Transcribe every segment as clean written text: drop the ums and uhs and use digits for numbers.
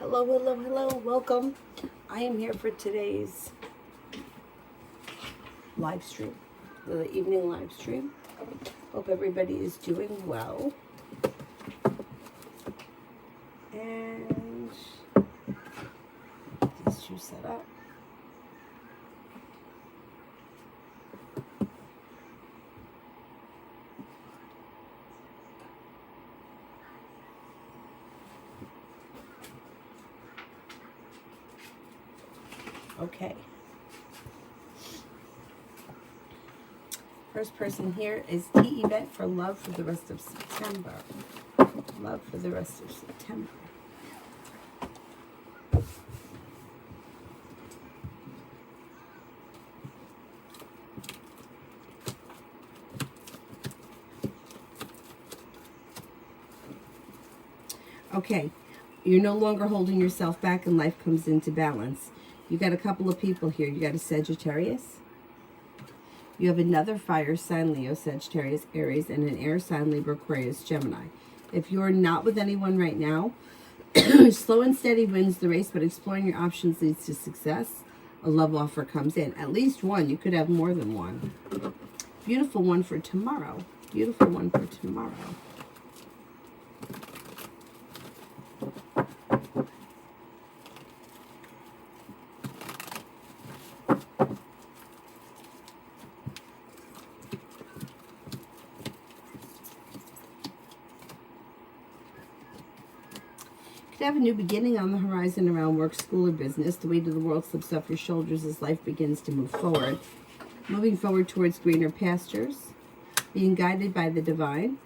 Hello, hello, hello. Welcome. I am here for today's live stream, the evening live stream. Hope everybody is doing well. And these two set up. Okay. First person here is T. Event for love for the rest of September. Love for the rest of September. Okay. You're no longer holding yourself back and life comes into balance. You got a couple of people here. You got a Sagittarius. You have another fire sign, Leo, Sagittarius, Aries, and an air sign, Libra, Aquarius, Gemini. If you're not with anyone right now, slow and steady wins the race, but exploring your options leads to success. A love offer comes in. At least one. You could have more than one. Beautiful one for tomorrow. Beautiful one for tomorrow. Have a new beginning on the horizon around work, school, or business. The weight of the world slips off your shoulders as life begins to move forward. Moving forward towards greener pastures. Being guided by the divine.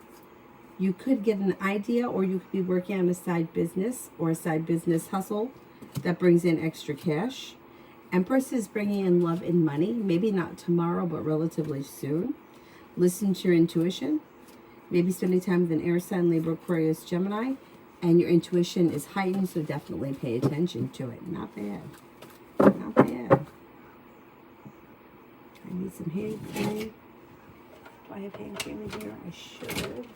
You could get an idea, or you could be working on a side business or a side business hustle that brings in extra cash. Empress is bringing in love and money. Maybe not tomorrow, but relatively soon. Listen to your intuition. Maybe spending time with an air sign, Libra, Aquarius, Gemini. And your intuition is heightened, so definitely pay attention to it. Not bad. Not bad. I need some hand cream. Do I have hand cream in here? I should.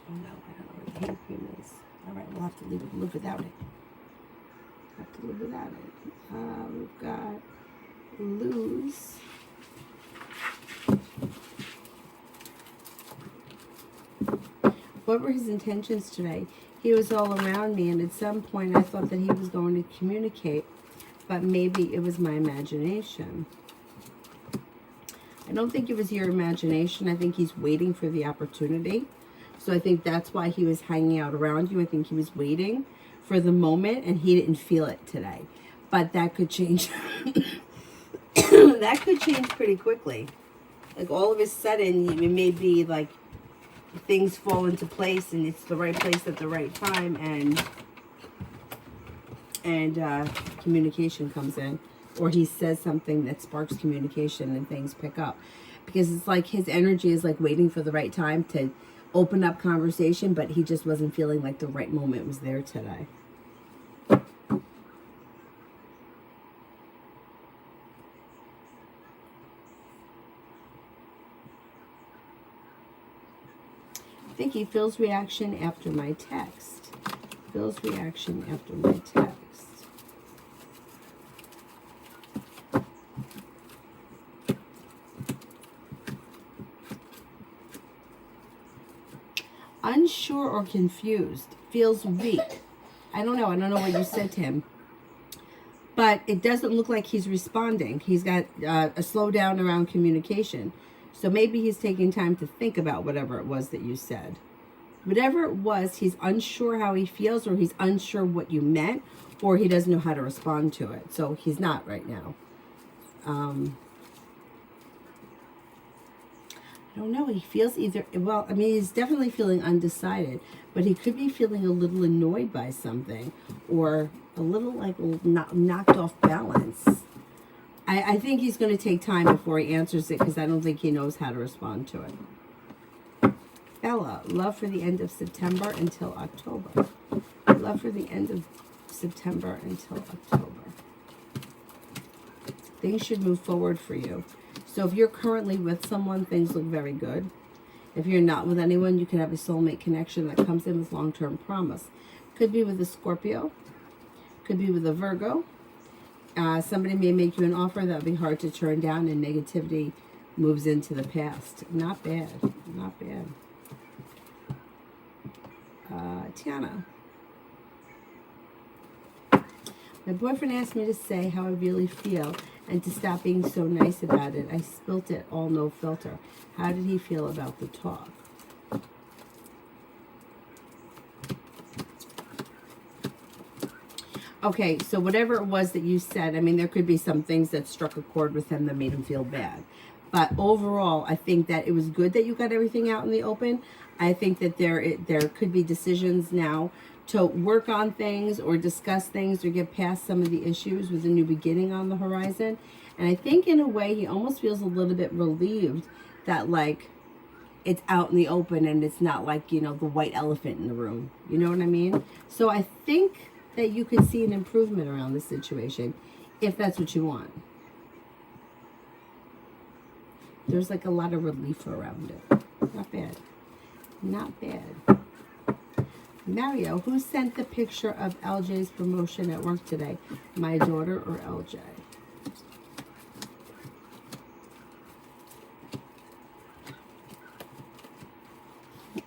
Oh no, I don't know where the hand cream is. Alright, we'll have to live without it. We've got lose. What were his intentions today? He was all around me, and at some point I thought that he was going to communicate, but maybe it was my imagination. I don't think it was your imagination. I think he's waiting for the opportunity. So I think that's why he was hanging out around you. I think he was waiting for the moment, and he didn't feel it today. But that could change. That could change pretty quickly. Like all of a sudden, it may be like things fall into place, and it's the right place at the right time, and communication comes in, or he says something that sparks communication, and things pick up. Because it's like his energy is like waiting for the right time to open up conversation, but he just wasn't feeling like the right moment was there today. I think he feels reaction after my text. Feels reaction after my text. Unsure or confused. Feels weak. I don't know. I don't know what you said to him. But it doesn't look like he's responding. He's got a slowdown around communication. So maybe he's taking time to think about whatever it was that you said. Whatever it was, he's unsure how he feels, or he's unsure what you meant, or he doesn't know how to respond to it. So he's not right now. I don't know. He feels either, well, I mean, he's definitely feeling undecided, but he could be feeling a little annoyed by something, or a little like knocked off balance. I think he's going to take time before he answers it, because I don't think he knows how to respond to it. Bella, love for the end of September until October. Love for the end of September until October. Things should move forward for you. So if you're currently with someone, things look very good. If you're not with anyone, you can have a soulmate connection that comes in with long-term promise. Could be with a Scorpio. Could be with a Virgo. Somebody may make you an offer that will be hard to turn down, and negativity moves into the past. Not bad. Not bad. Tiana. My boyfriend asked me to say how I really feel and to stop being so nice about it. I spilt it all, no filter. How did he feel about the talk? Okay, so whatever it was that you said, I mean, there could be some things that struck a chord with him that made him feel bad. But overall, I think that it was good that you got everything out in the open. I think that there could be decisions now to work on things or discuss things or get past some of the issues with a new beginning on the horizon. And I think in a way he almost feels a little bit relieved that, like, it's out in the open and it's not like, you know, the white elephant in the room. You know what I mean? So I think that you could see an improvement around the situation if that's what you want. There's like a lot of relief around it. Not bad. Not bad. Mario, who sent the picture of LJ's promotion at work today? My daughter or LJ?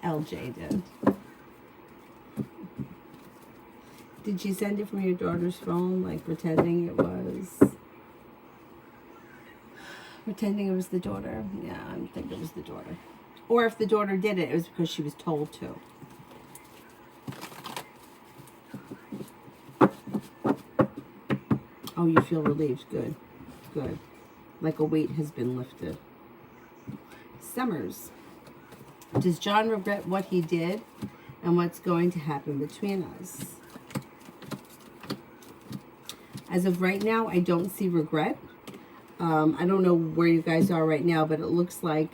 LJ did. Did she send it from your daughter's phone, like pretending it was? Pretending it was the daughter? Yeah, I think it was the daughter. Or if the daughter did it, it was because she was told to. Oh, you feel relieved. Good. Good. Like a weight has been lifted. Summers. Does John regret what he did and what's going to happen between us? As of right now, I don't see regret. I don't know where you guys are right now, but it looks like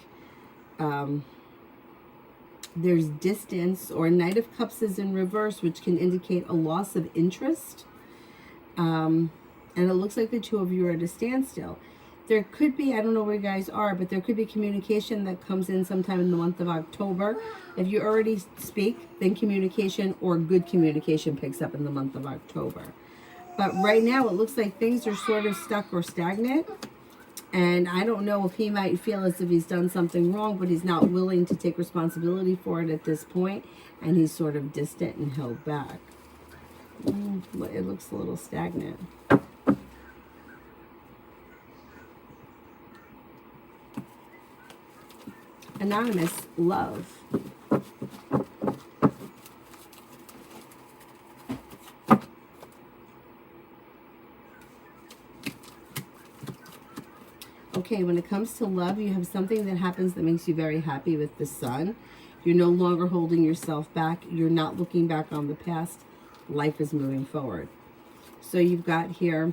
there's distance, or Knight of Cups is in reverse, which can indicate a loss of interest. And it looks like the two of you are at a standstill. There could be, I don't know where you guys are, but there could be communication that comes in sometime in the month of October. If you already speak, then communication or good communication picks up in the month of October. But right now, it looks like things are sort of stuck or stagnant. And I don't know if he might feel as if he's done something wrong, but he's not willing to take responsibility for it at this point. And he's sort of distant and held back. It looks a little stagnant. Anonymous, love. Okay, when it comes to love, you have something that happens that makes you very happy with the sun. You're no longer holding yourself back. You're not looking back on the past. Life is moving forward. So you've got here,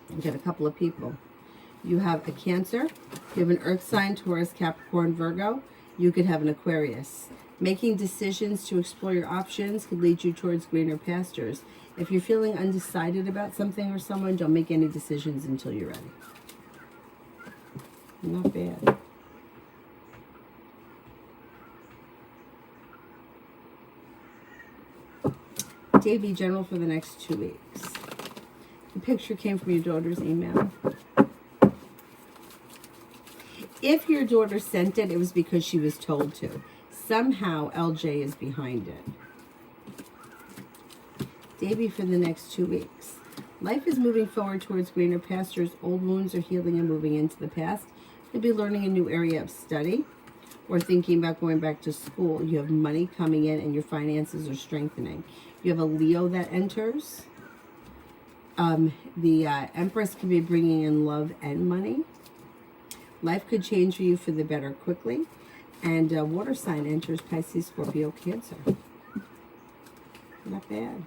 you've got a couple of people. You have a Cancer. You have an Earth sign, Taurus, Capricorn, Virgo. You could have an Aquarius. Making decisions to explore your options could lead you towards greener pastures. If you're feeling undecided about something or someone, don't make any decisions until you're ready. Not bad. Davy, general for the next 2 weeks. The picture came from your daughter's email. If your daughter sent it, it was because she was told to. Somehow, LJ is behind it. Davy, for the next 2 weeks. Life is moving forward towards greener pastures. Old wounds are healing and moving into the past. You'll be learning a new area of study or thinking about going back to school. You have money coming in and your finances are strengthening. You have a Leo that enters. The Empress could be bringing in love and money. Life could change for you for the better quickly. And water sign enters, Pisces, Scorpio, Cancer. Not bad.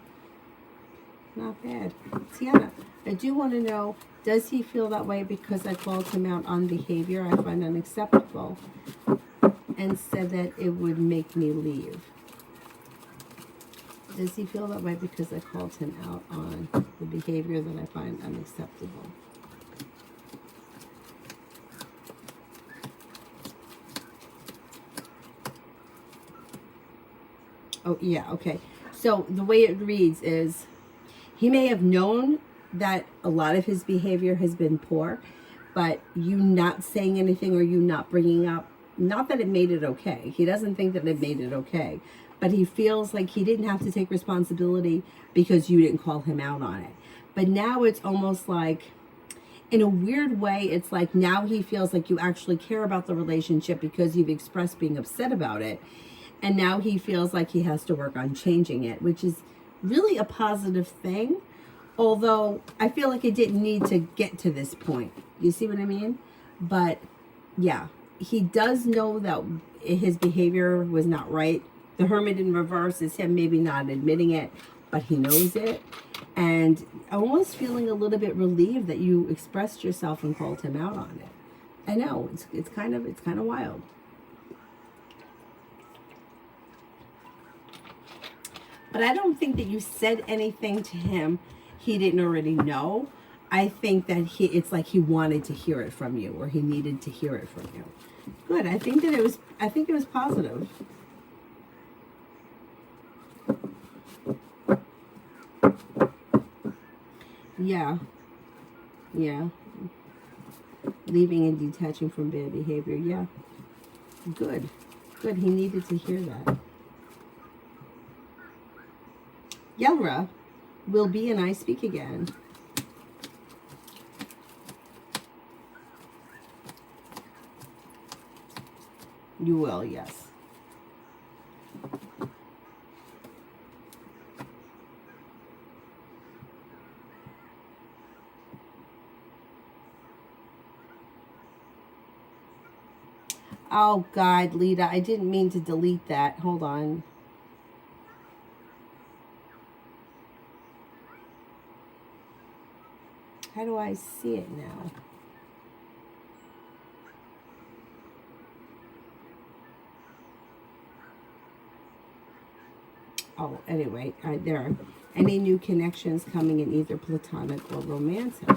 Not bad. Tiana, I do want to know, does he feel that way because I called him out on behavior I find unacceptable and said that it would make me leave? Does he feel that way because I called him out on the behavior that I find unacceptable? Oh, yeah, okay. So the way it reads is he may have known that a lot of his behavior has been poor, but you not saying anything or you not bringing up, not that it made it okay. He doesn't think that it made it okay, but he feels like he didn't have to take responsibility because you didn't call him out on it. But now it's almost like, in a weird way, it's like now he feels like you actually care about the relationship because you've expressed being upset about it. And now he feels like he has to work on changing it, which is really a positive thing. Although I feel like it didn't need to get to this point. You see what I mean? But yeah, he does know that his behavior was not right. The Hermit in reverse is him maybe not admitting it, but he knows it. And almost feeling a little bit relieved that you expressed yourself and called him out on it. I know, it's kind of wild. But I don't think that you said anything to him he didn't already know. I think that it's like he wanted to hear it from you, or he needed to hear it from you. Good. I think it was positive. Yeah. Yeah. Leaving and detaching from bad behavior. Yeah. Good. Good. He needed to hear that. Yelra will be and I speak again. You will, yes. Oh, God, Lita, I didn't mean to delete that. Hold on. How do I see it now? Oh, anyway, there are any new connections coming in either platonic or romantic.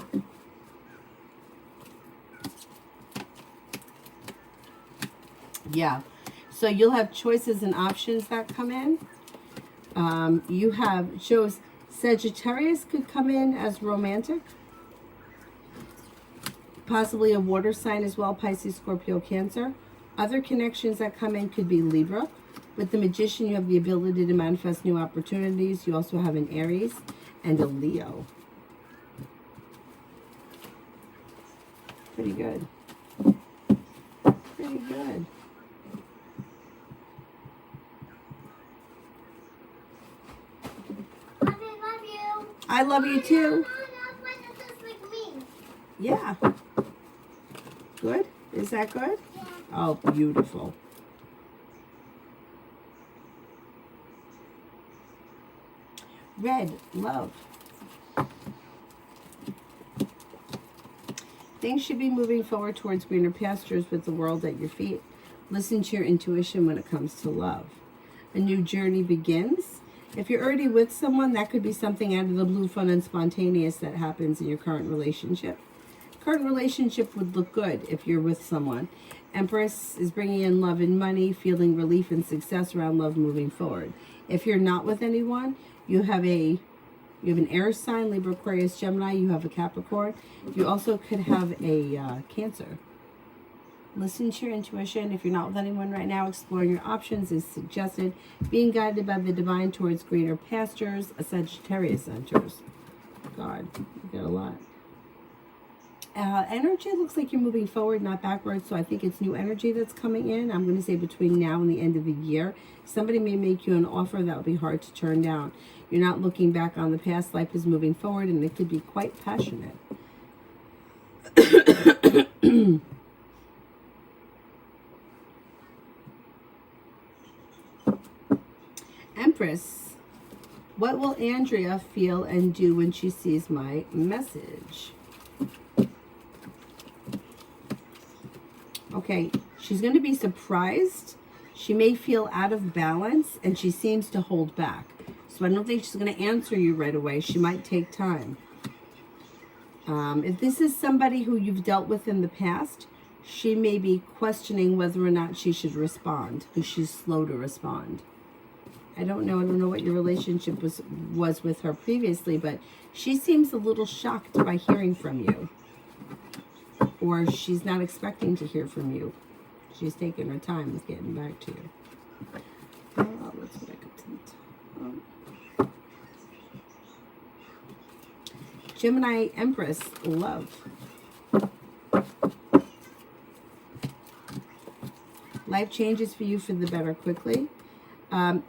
Yeah, so you'll have choices and options that come in. You have shows Sagittarius could come in as romantic. Possibly a water sign as well, Pisces, Scorpio, Cancer. Other connections that come in could be Libra. With the Magician, you have the ability to manifest new opportunities. You also have an Aries and a Leo. Pretty good. Pretty good. I love you too. Yeah. Good? Is that good? Yeah. Oh, beautiful. Red, love. Things should be moving forward towards greener pastures with the world at your feet. Listen to your intuition when it comes to love. A new journey begins. If you're already with someone, that could be something out of the blue, fun and spontaneous that happens in your current relationship. Current relationship would look good if you're with someone. Empress is bringing in love and money, feeling relief and success around love moving forward. If you're not with anyone, you have an air sign, Libra, Aquarius, Gemini. You have a Capricorn. You also could have a Cancer. Listen to your intuition. If you're not with anyone right now, exploring your options is suggested. Being guided by the divine towards greener pastures. A Sagittarius enters. God, you got a lot. Energy looks like you're moving forward, not backwards. So I think it's new energy that's coming in. I'm going to say between now and the end of the year. Somebody may make you an offer that will be hard to turn down. You're not looking back on the past. Life is moving forward, and it could be quite passionate. Empress, what will Andrea feel and do when she sees my message? Okay, she's going to be surprised. She may feel out of balance, and she seems to hold back. So I don't think she's going to answer you right away. She might take time. If this is somebody who you've dealt with in the past, she may be questioning whether or not she should respond, because she's slow to respond. I don't know what your relationship was with her previously, but she seems a little shocked by hearing from you. Or she's not expecting to hear from you. She's taking her time with getting back to you. Let's back up to the top. Gemini Empress, love. Life changes for you for the better quickly.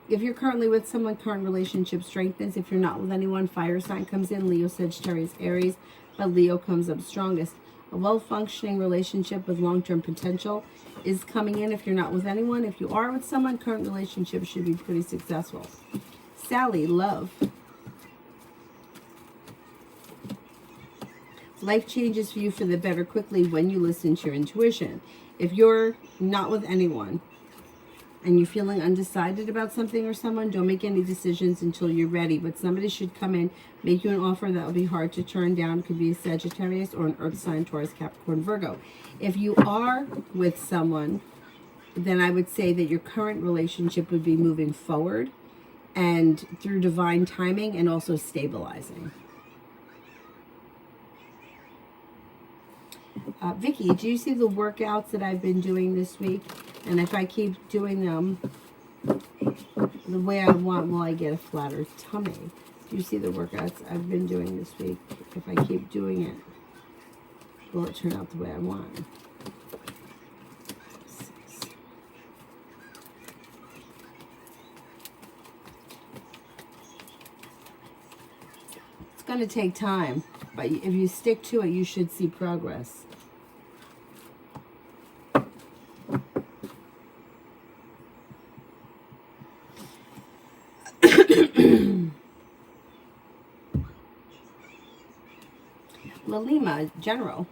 If you're currently with someone, current relationship strengthens. If you're not with anyone, fire sign comes in. Leo, Sagittarius, Aries. But Leo comes up strongest. A well-functioning relationship with long-term potential is coming in if you're not with anyone. If you are with someone, current relationship should be pretty successful. Sally, love. Life changes for you for the better quickly when you listen to your intuition. If you're not with anyone and you're feeling undecided about something or someone, don't make any decisions until you're ready. But somebody should come in, make you an offer that will be hard to turn down. It could be a Sagittarius or an Earth sign, Taurus, Capricorn, Virgo. If you are with someone, then I would say that your current relationship would be moving forward and through divine timing and also stabilizing. Vicky, do you see the workouts that I've been doing this week? And if I keep doing them the way I want, will I get a flatter tummy? Do you see the workouts I've been doing this week? If I keep doing it, will it turn out the way I want? It's going to take time, but if you stick to it, you should see progress. Lima, General.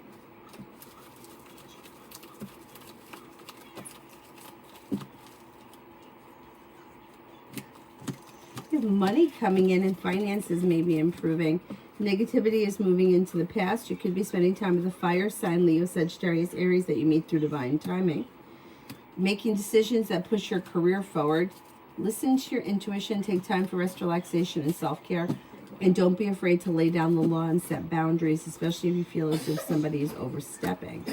You have money coming in and finances may be improving. Negativity is moving into the past. You could be spending time with a fire sign, Leo, Sagittarius, Aries, that you meet through divine timing. Making decisions that push your career forward. Listen to your intuition. Take time for rest, relaxation, and self-care. And don't be afraid to lay down the law and set boundaries, especially if you feel as if somebody is overstepping.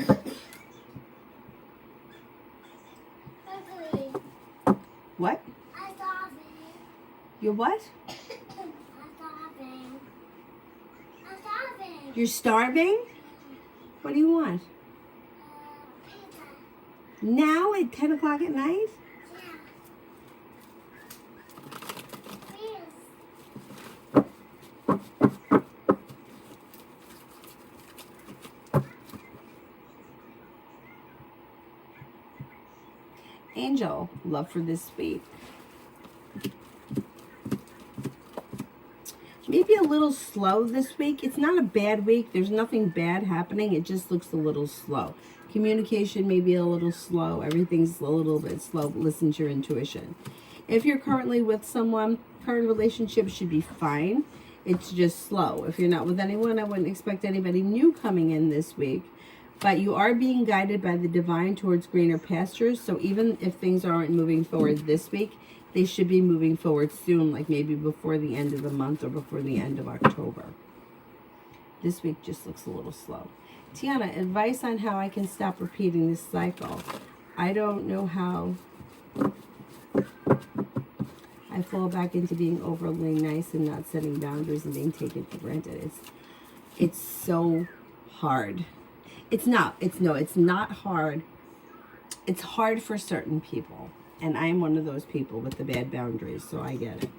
What? I'm starving. You're what? I'm starving. I'm starving. You're starving? What do you want? Pizza. Now at 10 o'clock at night? Angel, love for this week. Maybe a little slow this week. It's not a bad week. There's nothing bad happening. It just looks a little slow. Communication may be a little slow. Everything's a little bit slow. Listen to your intuition. If you're currently with someone, current relationship should be fine. It's just slow. If you're not with anyone, I wouldn't expect anybody new coming in this week. But you are being guided by the divine towards greener pastures. So even if things aren't moving forward this week, they should be moving forward soon, like maybe before the end of the month or before the end of October. This week just looks a little slow. Tiana, advice on how I can stop repeating this cycle. I don't know how I fall back into being overly nice and not setting boundaries and being taken for granted. It's so hard. It's not hard. It's hard for certain people. And I'm one of those people with the bad boundaries, so I get it.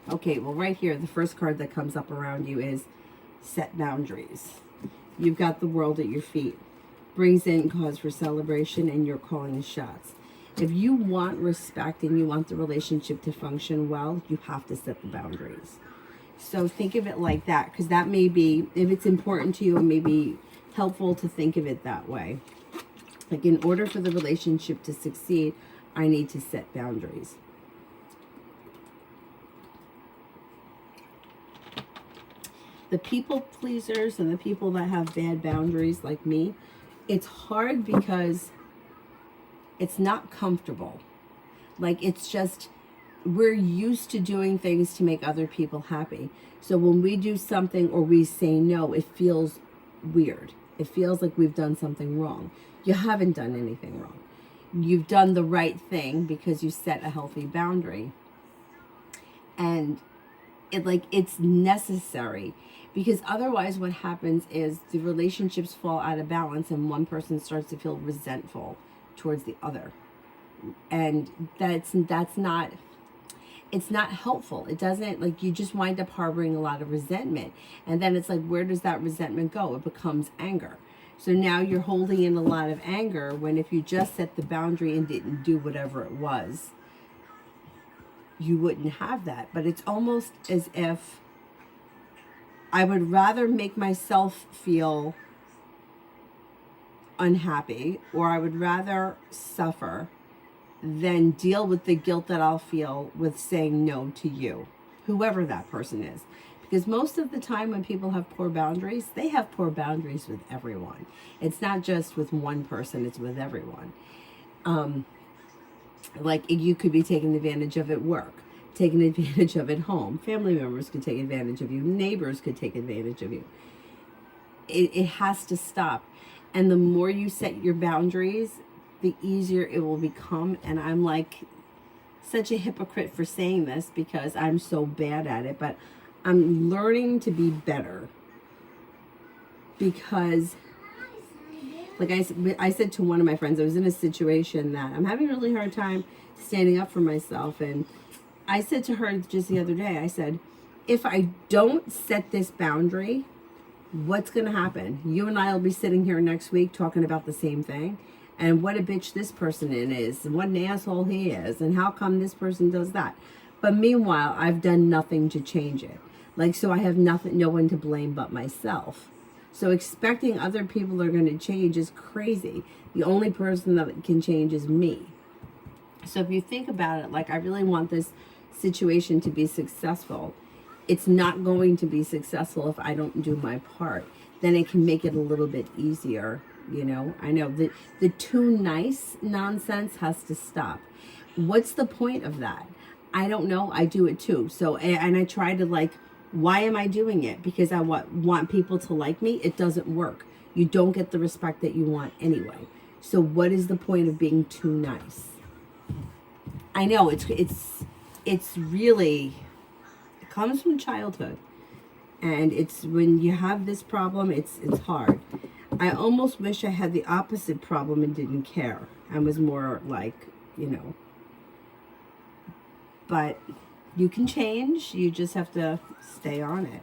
Okay, well right here, the first card that comes up around you is set boundaries. You've got the world at your feet. Brings in cause for celebration and you're calling the shots. If you want respect and you want the relationship to function well, you have to set the boundaries. So think of it like that, because that may be, if it's important to you, it may be helpful to think of it that way. Like, in order for the relationship to succeed, I need to set boundaries. The people pleasers and the people that have bad boundaries like me, it's hard because it's not comfortable. Like, it's just, we're used to doing things to make other people happy. So when we do something or we say no, it feels weird. It feels like we've done something wrong. You haven't done anything wrong. You've done the right thing because you set a healthy boundary. And it's necessary, because otherwise what happens is the relationships fall out of balance and one person starts to feel resentful towards the other. And that's not, it's not helpful. It doesn't, like, you just wind up harboring a lot of resentment. And then it's like, where does that resentment go? It becomes anger. So now you're holding in a lot of anger, when if you just set the boundary and didn't do whatever it was, you wouldn't have that. But it's almost as if I would rather make myself feel unhappy, or I would rather suffer than deal with the guilt that I'll feel with saying no to you, whoever that person is. Because most of the time when people have poor boundaries, they have poor boundaries with everyone. It's not just with one person, it's with everyone. Like, you could be taken advantage of at work, taken advantage of at home. Family members could take advantage of you. Neighbors could take advantage of you. It has to stop. And the more you set your boundaries, the easier it will become. And I'm like such a hypocrite for saying this because I'm so bad at it, but I'm learning to be better. Because, like I said to one of my friends, I was in a situation that I'm having a really hard time standing up for myself. And I said to her just the other day, I said, if I don't set this boundary, what's going to happen? You and I will be sitting here next week talking about the same thing. And what a bitch this person is, and what an asshole he is, and how come this person does that. But meanwhile, I've done nothing to change it. Like, so I have no one to blame but myself. So expecting other people are going to change is crazy. The only person that can change is me. So if you think about it, like, I really want this situation to be successful. It's not going to be successful if I don't do my part. Then it can make it a little bit easier. You know, I know that the too nice nonsense has to stop. What's the point of that? I don't know. I do it too. So, and I try to, like, why am I doing it? Because I want people to like me? It doesn't work. You don't get the respect that you want anyway. So what is the point of being too nice? I know it's really, it comes from childhood. And it's when you have this problem, it's hard. I almost wish I had the opposite problem and didn't care. I was more like, you know. But you can change. You just have to stay on it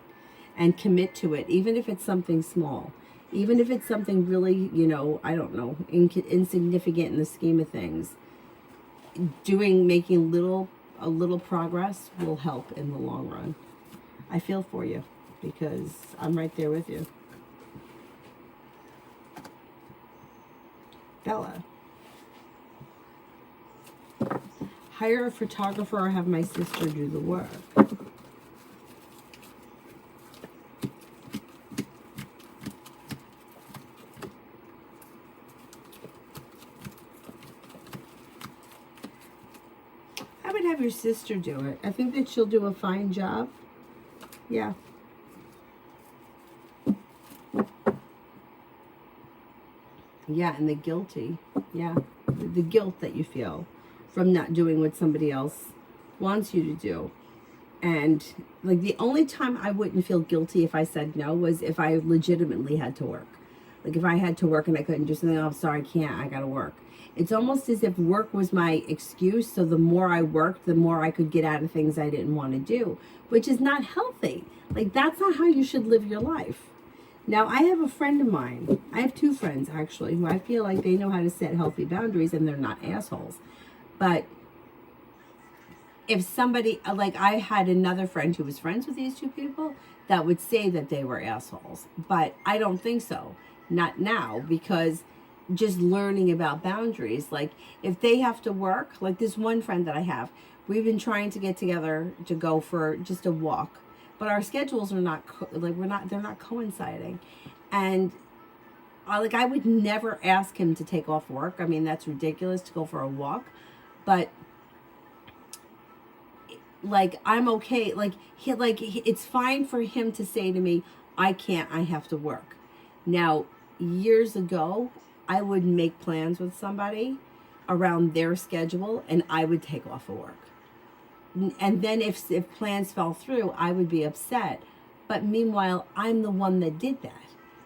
and commit to it, even if it's something small. Even if it's something really, you know, I don't know, insignificant in the scheme of things. Making a little progress will help in the long run. I feel for you because I'm right there with you. Bella. Hire a photographer or have my sister do the work. I would have your sister do it. I think that she'll do a fine job. Yeah. Yeah, and the guilty. Yeah, the guilt that you feel from not doing what somebody else wants you to do. And, like, the only time I wouldn't feel guilty if I said no was if I legitimately had to work. Like, if I had to work and I couldn't do something, oh, I'm sorry, I can't, I gotta work. It's almost as if work was my excuse, so the more I worked, the more I could get out of things I didn't want to do, which is not healthy. Like, that's not how you should live your life. Now, I have a friend of mine, I have two friends, actually, who I feel like they know how to set healthy boundaries and they're not assholes. But if somebody, like, I had another friend who was friends with these two people that would say that they were assholes. But I don't think so. Not now, because just learning about boundaries, like, if they have to work, like this one friend that I have, we've been trying to get together to go for just a walk. But our schedules are not, they're not coinciding. And I would never ask him to take off work. I mean, that's ridiculous to go for a walk. But like I'm okay. It's fine for him to say to me, I can't, I have to work. Now, years ago, I would make plans with somebody around their schedule and I would take off of work. And then if plans fell through, I would be upset. But meanwhile, I'm the one that did that.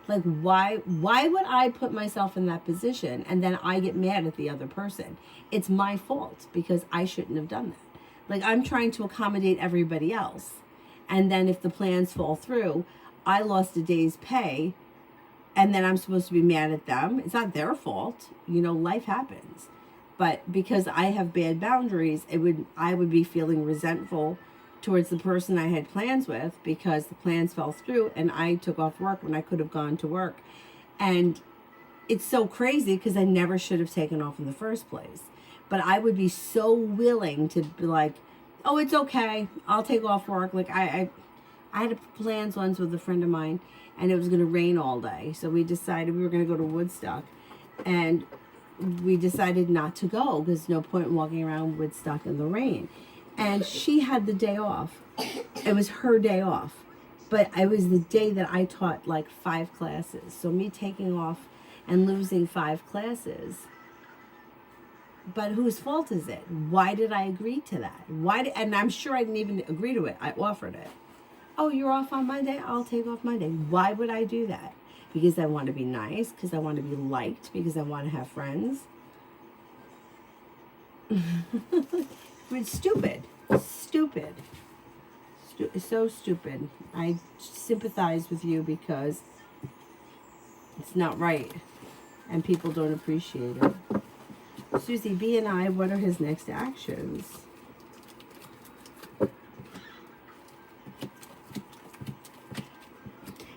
Like, why would I put myself in that position and then I get mad at the other person? It's my fault because I shouldn't have done that. Like, I'm trying to accommodate everybody else. And then if the plans fall through, I lost a day's pay and then I'm supposed to be mad at them. It's not their fault. You know, life happens. But because I have bad boundaries, I would be feeling resentful towards the person I had plans with because the plans fell through and I took off work when I could have gone to work. And it's so crazy because I never should have taken off in the first place. But I would be so willing to be like, oh, it's okay, I'll take off work. Like I had plans once with a friend of mine and it was going to rain all day. So we decided we were going to go to Woodstock. And we decided not to go because no point in walking around Woodstock in the rain. And she had the day off. It was her day off. But it was the day that I taught like 5 classes. So me taking off and losing 5 classes. But whose fault is it? Why did I agree to that? And I'm sure I didn't even agree to it. I offered it. Oh, you're off on Monday? I'll take off Monday. Why would I do that? Because I want to be nice, because I want to be liked, because I want to have friends. It's stupid. Stupid. So stupid. I sympathize with you because it's not right. And people don't appreciate it. Susie B and I, what are his next actions?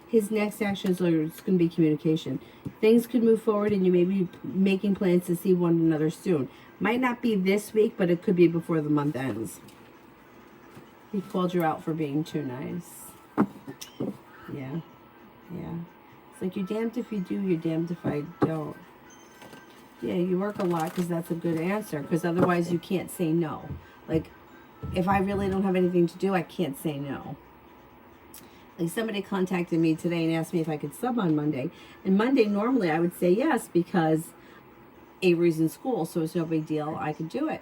His next actions are it's going to be communication. Things could move forward and you may be making plans to see one another soon. Might not be this week, but it could be before the month ends. He called you out for being too nice. Yeah. Yeah. It's like you're damned if you do, you're damned if I don't. Yeah, you work a lot because that's a good answer. Because otherwise you can't say no. Like, if I really don't have anything to do, I can't say no. Like somebody contacted me today and asked me if I could sub on Monday. And Monday, normally I would say yes because Avery's in school, so it's no big deal. I could do it.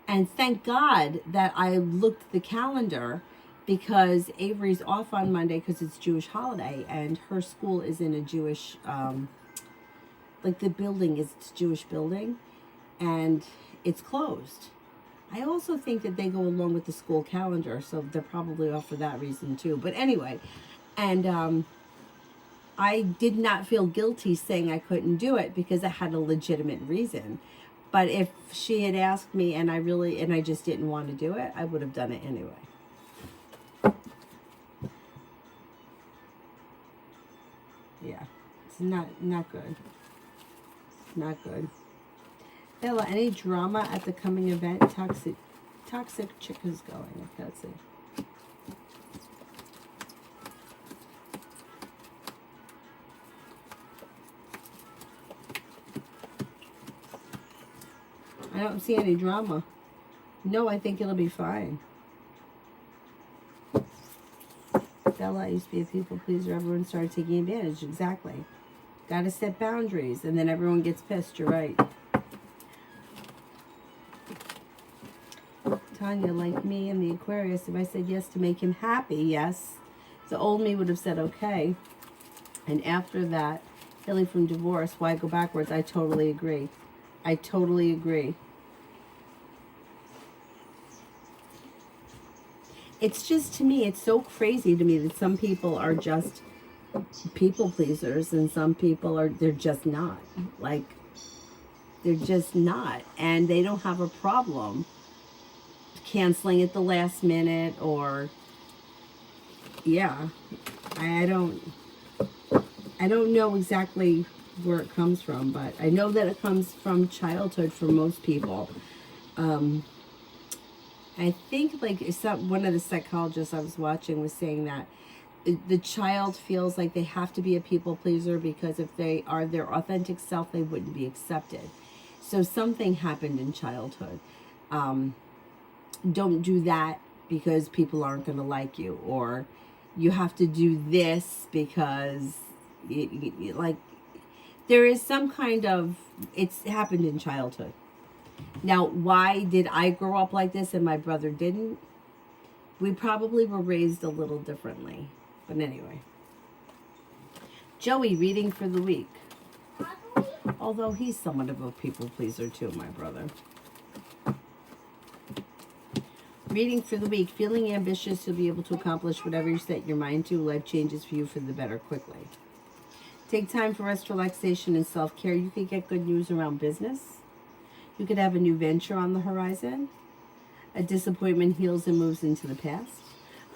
And thank God that I looked at the calendar because Avery's off on Monday because it's Jewish holiday and her school is in a Jewish, like the building is a Jewish building and it's closed. I also think that they go along with the school calendar, so they're probably off for that reason too. But anyway, and I did not feel guilty saying I couldn't do it because I had a legitimate reason. But if she had asked me and I just didn't want to do it, I would have done it anyway. Yeah, it's not good. Not good. Bella, any drama at the coming event? Toxic chick is going. Let's see. I don't see any drama. No, I think it'll be fine. Bella, I used to be a people pleaser. Everyone started taking advantage. Exactly. Got to set boundaries, and then everyone gets pissed. You're right. Tanya, like me and the Aquarius, if I said yes to make him happy, yes. The old me would have said okay. And after that, healing from divorce, why go backwards? I totally agree. I totally agree. It's just, to me, it's so crazy to me that some people are just people pleasers and some people they're just not. Like, they're just not. And they don't have a problem canceling at the last minute or, yeah. I don't know exactly where it comes from, but I know that it comes from childhood for most people. I think like one of the psychologists I was watching was saying that the child feels like they have to be a people pleaser because if they are their authentic self, they wouldn't be accepted. So something happened in childhood. Don't do that because people aren't going to like you, or you have to do this because like there is some kind of, it's happened in childhood. Now, why did I grow up like this and my brother didn't? We probably were raised a little differently. But anyway. Joey, reading for the week. Although he's somewhat of a people pleaser too, my brother. Reading for the week. Feeling ambitious, you'll be able to accomplish whatever you set your mind to. Life changes for you for the better quickly. Take time for rest, relaxation, and self-care. You could get good news around business. You could have a new venture on the horizon. A disappointment heals and moves into the past.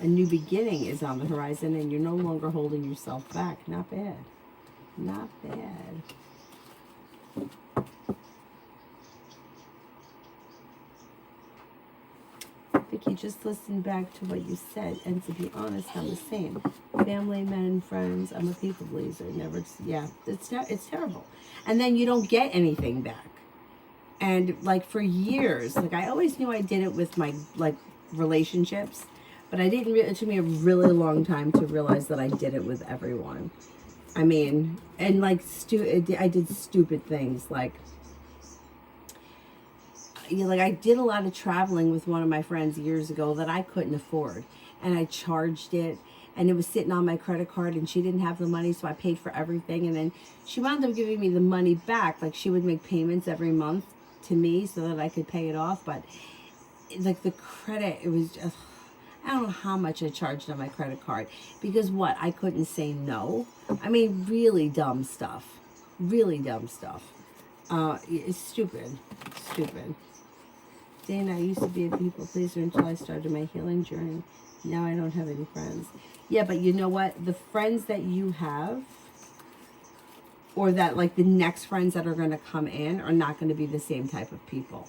A new beginning is on the horizon, and you're no longer holding yourself back. Not bad. Not bad. Vicky, just listen back to what you said, and to be honest, I'm the same. Family, men, friends, I'm a people pleaser. Never, yeah, it's terrible. And then you don't get anything back. And like for years, like I always knew I did it with my like relationships, but I didn't. It took me a really long time to realize that I did it with everyone. I mean, and like I did stupid things like. Like I did a lot of traveling with one of my friends years ago that I couldn't afford, and I charged it, and it was sitting on my credit card, and she didn't have the money, so I paid for everything, and then she wound up giving me the money back. Like she would make payments every month to me so that I could pay it off, but like the credit, it was just, I don't know how much I charged on my credit card because what, I couldn't say no. I mean, really dumb stuff. It's stupid. Dana, I used to be a people pleaser until I started my healing journey. Now I don't have any friends. Yeah, but you know what? The friends that you have, or that like the next friends that are going to come in, are not going to be the same type of people.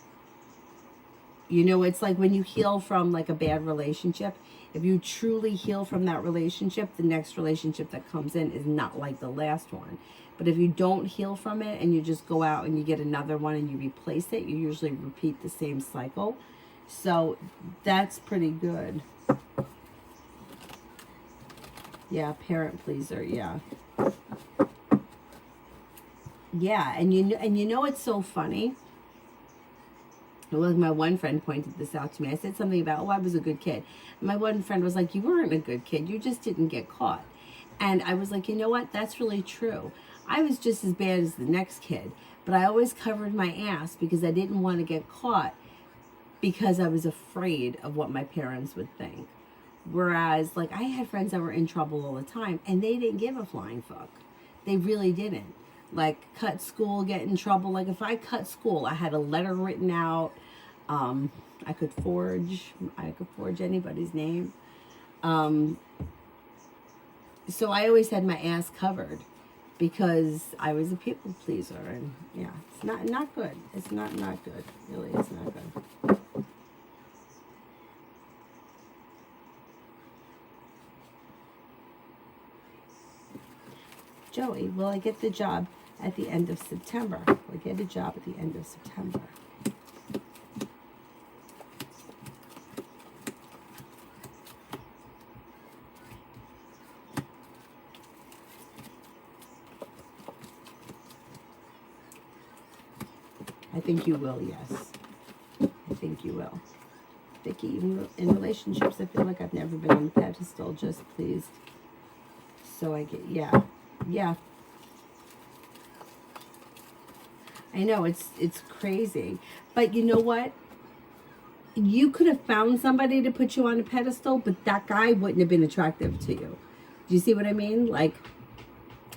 You know, it's like when you heal from like a bad relationship, if you truly heal from that relationship, the next relationship that comes in is not like the last one. But if you don't heal from it and you just go out and you get another one and you replace it, you usually repeat the same cycle. So that's pretty good. Yeah, parent pleaser, yeah. Yeah, and you know it's so funny. Well, my one friend pointed this out to me. I said something about, I was a good kid. And my one friend was like, you weren't a good kid. You just didn't get caught. And I was like, you know what? That's really true. I was just as bad as the next kid. But I always covered my ass because I didn't want to get caught because I was afraid of what my parents would think. Whereas, like, I had friends that were in trouble all the time, and they didn't give a flying fuck. They really didn't. Like, cut school, get in trouble. Like, if I cut school, I had a letter written out. I could forge anybody's name. So I always had my ass covered because I was a people pleaser. And, yeah, it's not good. It's not good. Really, it's not good. Joey, will I get the job at the end of September? Will I get a job at the end of September? I think you will, yes. I think you will. Vicky, even in relationships, I feel like I've never been on the pedestal, just pleased. So I get, yeah. I know, it's crazy. But you know what? You could have found somebody to put you on a pedestal, but that guy wouldn't have been attractive to you. Do you see what I mean? Like,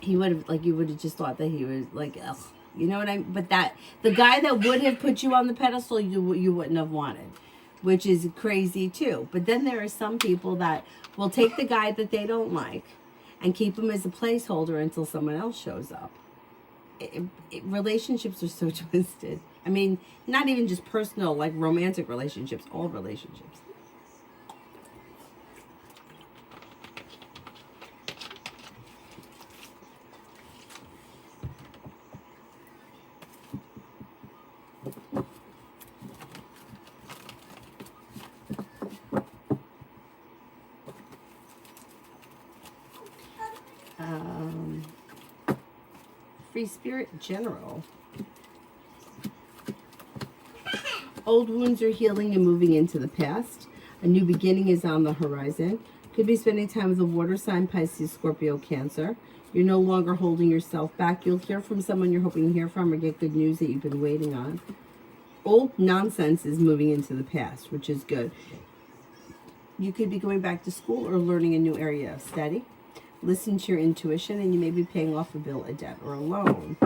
he would have, like, you would have just thought that he was, like, ugh. You know what I mean? But that, the guy that would have put you on the pedestal, you wouldn't have wanted. Which is crazy, too. But then there are some people that will take the guy that they don't like and keep him as a placeholder until someone else shows up. Relationships are so twisted. I mean, not even just personal, like romantic relationships, all relationships. Free Spirit General. Old wounds are healing and moving into the past. A new beginning is on the horizon. Could be spending time with a water sign, Pisces, Scorpio, Cancer. You're no longer holding yourself back. You'll hear from someone you're hoping to hear from or get good news that you've been waiting on. Old nonsense is moving into the past, which is good. You could be going back to school or learning a new area of study. Listen to your intuition, and you may be paying off a bill, a debt, or a loan.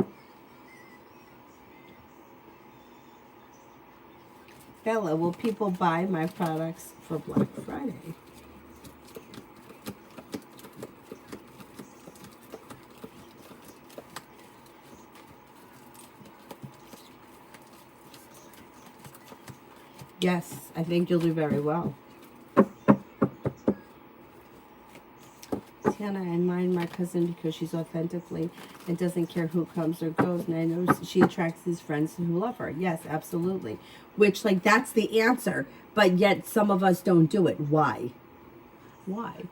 Bella, will people buy my products for Black Friday? Yes, I think you'll do very well. Tiana, I admire my cousin because she's authentically and doesn't care who comes or goes. And I know she attracts these friends who love her. Yes, absolutely. Which, like, that's the answer. But yet some of us don't do it. Why? Why?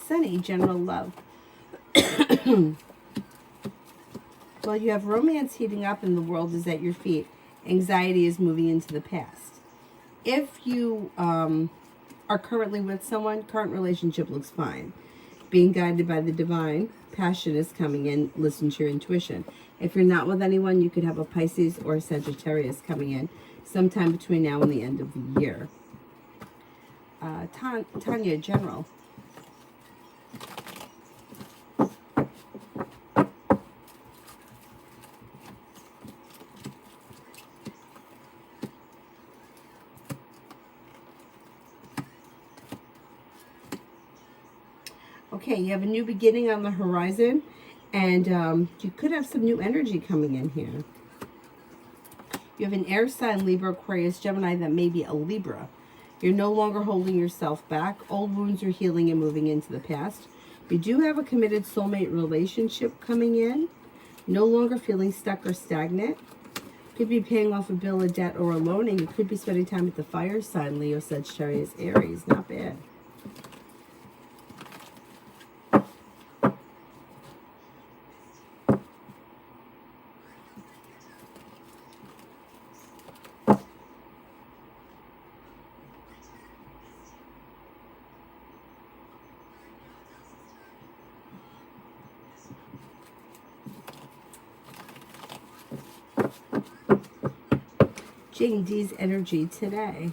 Sunny, general love. Well, you have romance heating up and the world is at your feet. Anxiety is moving into the past. If you are currently with someone, current relationship looks fine. Being guided by the divine, passion is coming in. Listen to your intuition. If you're not with anyone, you could have a Pisces or a Sagittarius coming in sometime between now and the end of the year. Tanya, general. Okay, you have a new beginning on the horizon, and you could have some new energy coming in here. You have an air sign, Libra, Aquarius, Gemini, that may be a Libra. You're no longer holding yourself back. Old wounds are healing and moving into the past. You do have a committed soulmate relationship coming in. No longer feeling stuck or stagnant. Could be paying off a bill, a debt, or a loan, and you could be spending time with the fire sign, Leo, Sagittarius, Aries. Not bad. Jane D's energy today.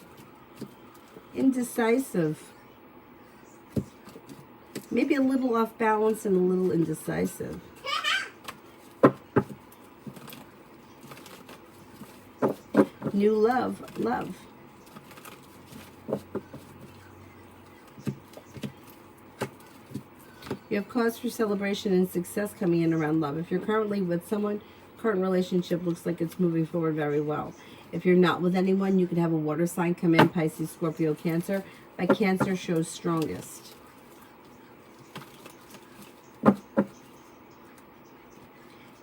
Indecisive. Maybe a little off balance and a little indecisive. New love. You have cause for celebration and success coming in around love. If you're currently with someone, current relationship looks like it's moving forward very well. If you're not with anyone, you could have a water sign come in, Pisces, Scorpio, Cancer. But Cancer shows strongest.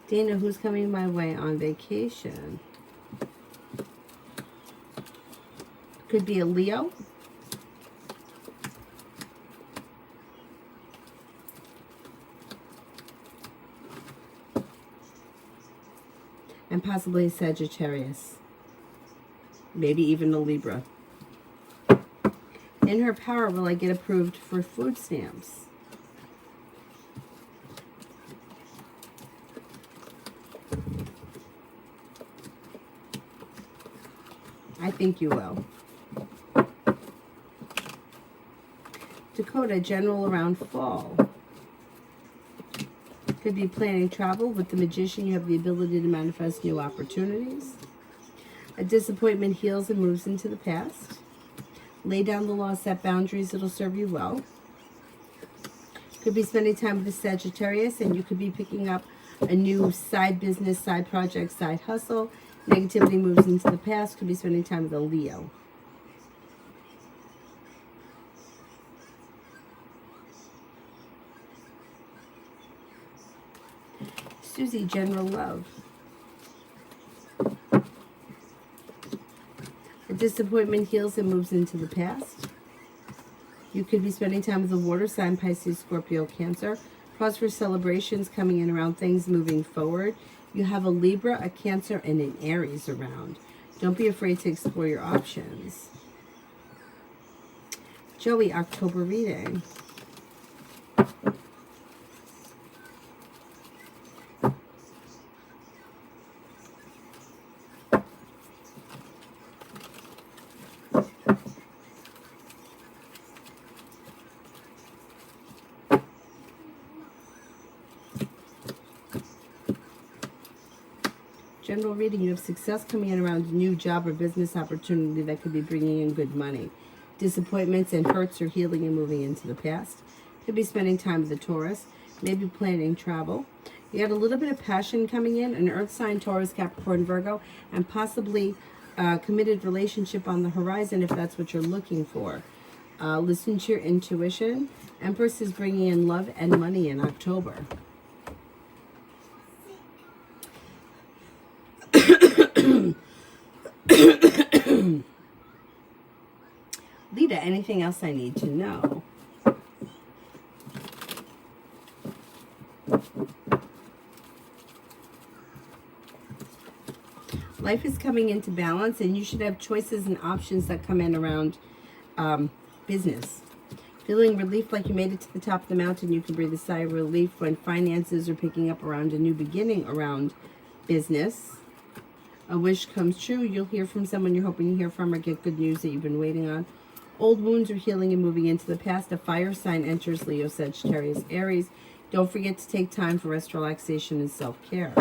Dana, who's coming my way on vacation? Could be a Leo. And possibly a Sagittarius. Maybe even a Libra. In her power, will I get approved for food stamps? I think you will. Dakota, general around fall. Could be planning travel. With the Magician, you have the ability to manifest new opportunities. A disappointment heals and moves into the past. Lay down the law, set boundaries, it'll serve you well. Could be spending time with a Sagittarius, and you could be picking up a new side business, side project, side hustle. Negativity moves into the past. Could be spending time with a Leo. Susie, general love. A disappointment heals and moves into the past. You could be spending time with a water sign, Pisces, Scorpio, Cancer. Pause for celebrations coming in around things moving forward. You have a Libra, a Cancer, and an Aries around. Don't be afraid to explore your options. Joey, October reading. General reading, you have success coming in around a new job or business opportunity that could be bringing in good money. Disappointments and hurts are healing and moving into the past. Could be spending time with a Taurus, maybe planning travel. You got a little bit of passion coming in, an earth sign, Taurus, Capricorn, Virgo, and possibly a committed relationship on the horizon if that's what you're looking for. Listen to your intuition. Empress is bringing in love and money in October. Lita, anything else I need to know? Life is coming into balance, and you should have choices and options that come in around business. Feeling relief like you made it to the top of the mountain, you can breathe a sigh of relief when finances are picking up around a new beginning around business. A wish comes true. You'll hear from someone you're hoping to hear from or get good news that you've been waiting on. Old wounds are healing and moving into the past. A fire sign enters Leo, Sagittarius, Aries. Don't forget to take time for rest, relaxation, and self-care.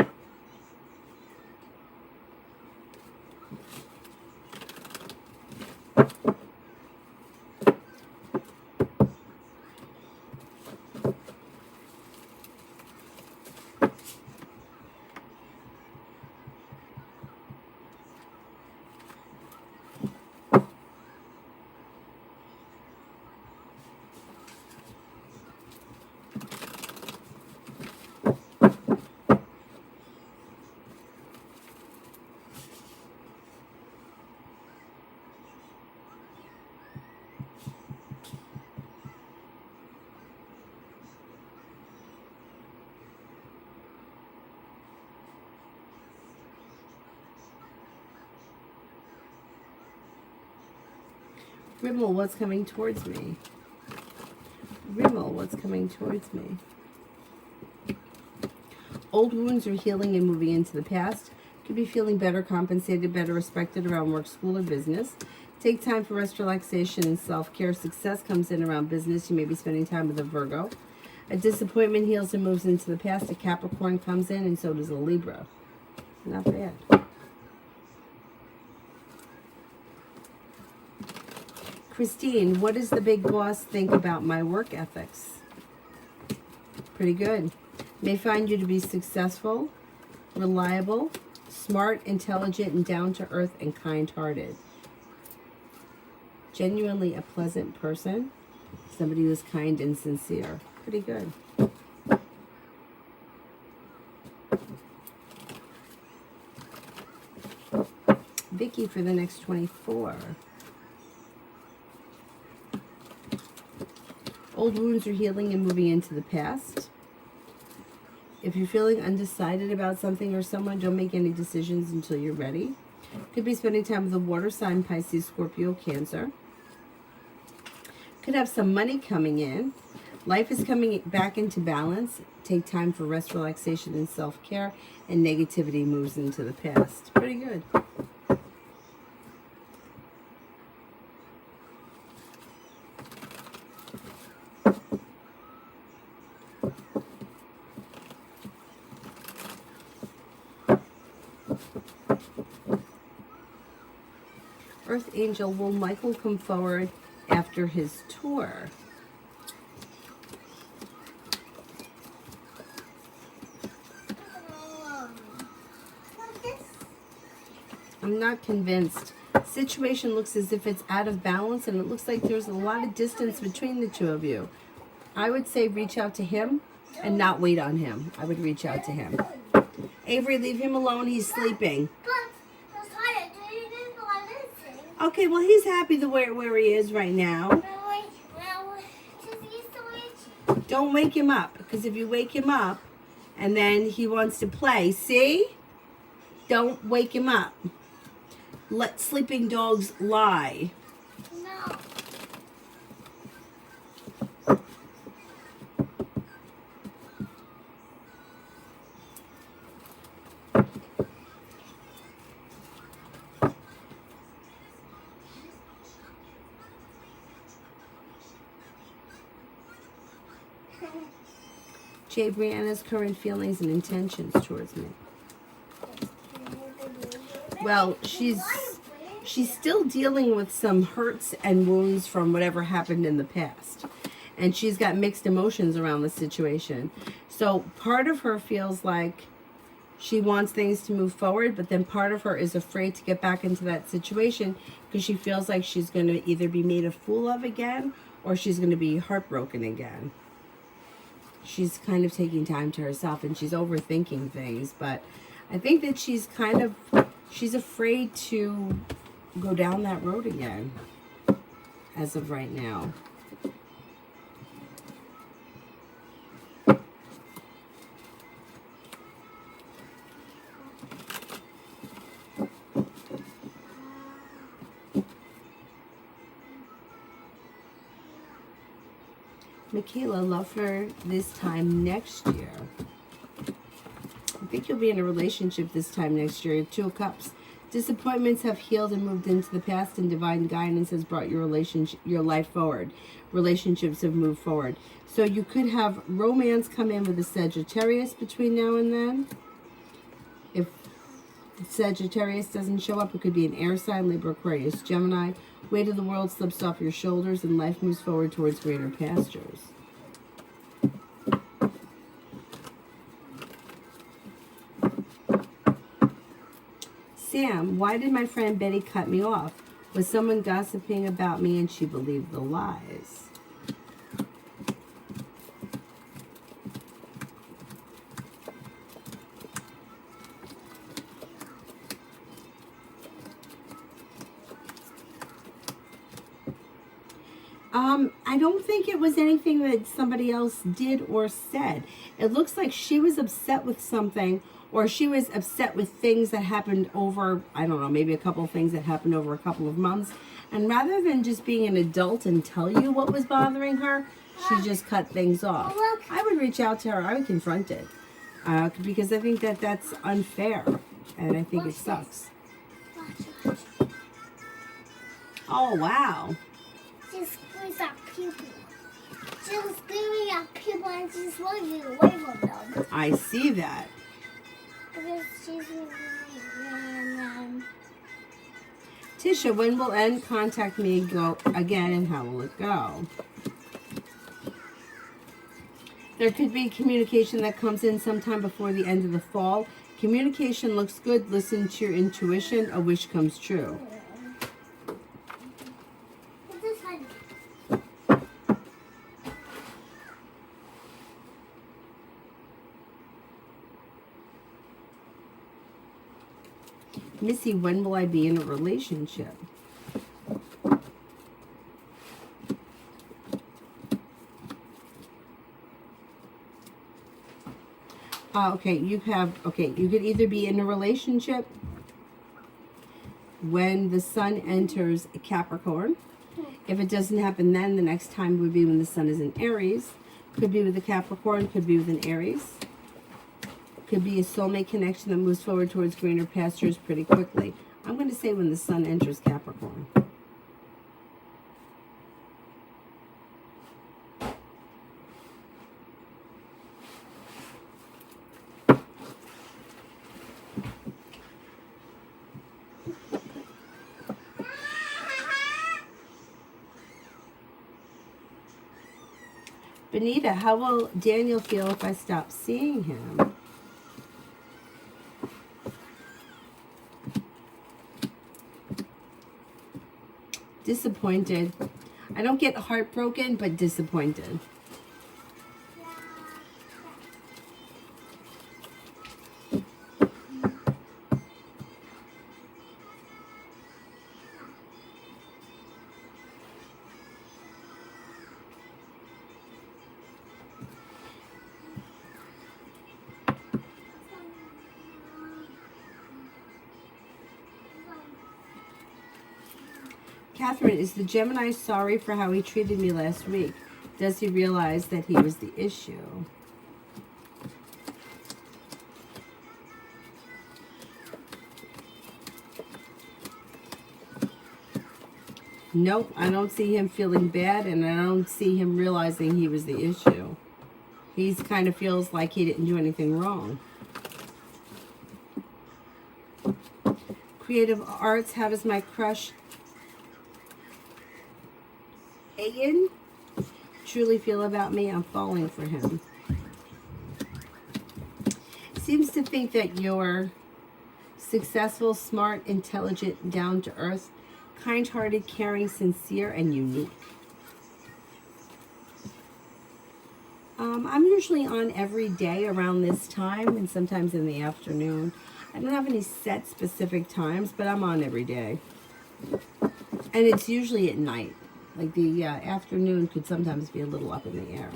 Rimmel, what's coming towards me? Rimmel, what's coming towards me? Old wounds are healing and moving into the past. Could be feeling better compensated, better respected around work, school, or business. Take time for rest, relaxation, and self-care. Success comes in around business. You may be spending time with a Virgo. A disappointment heals and moves into the past. A Capricorn comes in, and so does a Libra. Not bad. Christine, what does the big boss think about my work ethics? Pretty good. May find you to be successful, reliable, smart, intelligent, and down-to-earth and kind-hearted. Genuinely a pleasant person. Somebody who's kind and sincere. Pretty good. Vicky for the next 24. Old wounds are healing and moving into the past. If you're feeling undecided about something or someone, don't make any decisions until you're ready. Could be spending time with a water sign, Pisces, Scorpio, Cancer. Could have some money coming in. Life is coming back into balance. Take time for rest, relaxation, and self-care. And negativity moves into the past. Pretty good. Earth Angel, will Michael come forward after his tour? I'm not convinced. Situation looks as if it's out of balance, and it looks like there's a lot of distance between the two of you. I would say reach out to him and not wait on him. I would reach out to him. Avery, leave him alone. He's sleeping. But I'm tired. Do you know what I'm missing? Okay, well, he's happy where he is right now. Well, just use the witch. Don't wake him up, because if you wake him up and then he wants to play, see? Don't wake him up. Let sleeping dogs lie. No. Jay, Brianna's current feelings and intentions towards me. Well, she's still dealing with some hurts and wounds from whatever happened in the past. And she's got mixed emotions around the situation. So part of her feels like she wants things to move forward, but then part of her is afraid to get back into that situation because she feels like she's going to either be made a fool of again or she's going to be heartbroken again. She's kind of taking time to herself and she's overthinking things, but I think that she's afraid to go down that road again as of right now. Michaela, love for this time next year. I think you'll be in a relationship this time next year. 2 of Cups. Disappointments have healed and moved into the past, and divine guidance has brought your life forward. Relationships have moved forward. So you could have romance come in with a Sagittarius between now and then. If Sagittarius doesn't show up, it could be an air sign, Libra, Aquarius, Gemini. Weight of the world slips off your shoulders and life moves forward towards greener pastures. Sam, why did my friend Betty cut me off? Was someone gossiping about me and she believed the lies? I don't think it was anything that somebody else did or said. It looks like she was upset with something, or she was upset with things that happened over, I don't know, maybe a couple of things that happened over a couple of months. And rather than just being an adult and tell you what was bothering her, she just cut things off. I would reach out to her. I would confront it. Because I think that that's unfair. And I think it sucks. Oh, wow. She screams at people. She's screaming at people and she's running away from them. I see that. Because she's Tisha, when will N contact me go again and how will it go? There could be communication that comes in sometime before the end of the fall. Communication looks good. Listen to your intuition. A wish comes true. Missy, when will I be in a relationship? Okay, you could either be in a relationship when the sun enters Capricorn. If it doesn't happen then, the next time would be when the sun is in Aries. Could be with a Capricorn, could be with an Aries. Could be a soulmate connection that moves forward towards greener pastures pretty quickly. I'm going to say when the sun enters Capricorn. Benita, how will Daniel feel if I stop seeing him? Disappointed. I don't get heartbroken, but disappointed. Catherine, is the Gemini sorry for how he treated me last week? Does he realize that he was the issue? Nope, I don't see him feeling bad, and I don't see him realizing he was the issue. He kind of feels like he didn't do anything wrong. Creative arts, how does my crush Ian truly feel about me? I'm falling for him. Seems to think that you're successful, smart, intelligent, down-to-earth, kind-hearted, caring, sincere, and unique. I'm usually on every day around this time and sometimes in the afternoon. I don't have any set specific times, but I'm on every day. And it's usually at night. Like the afternoon could sometimes be a little up in the air.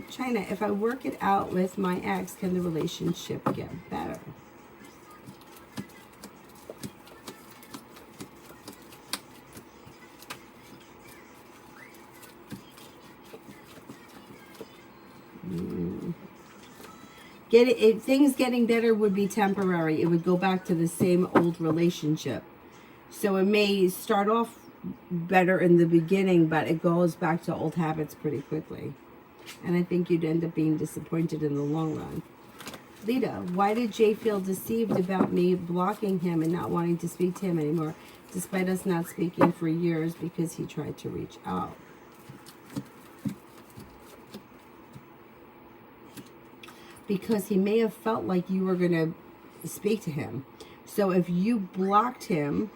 China, if I work it out with my ex, can the relationship get better? Things getting better would be temporary. It would go back to the same old relationship. So it may start off better in the beginning, but it goes back to old habits pretty quickly. And I think you'd end up being disappointed in the long run. Lita, why did Jay feel deceived about me blocking him and not wanting to speak to him anymore, despite us not speaking for years because he tried to reach out? Because he may have felt like you were going to speak to him. So if you blocked him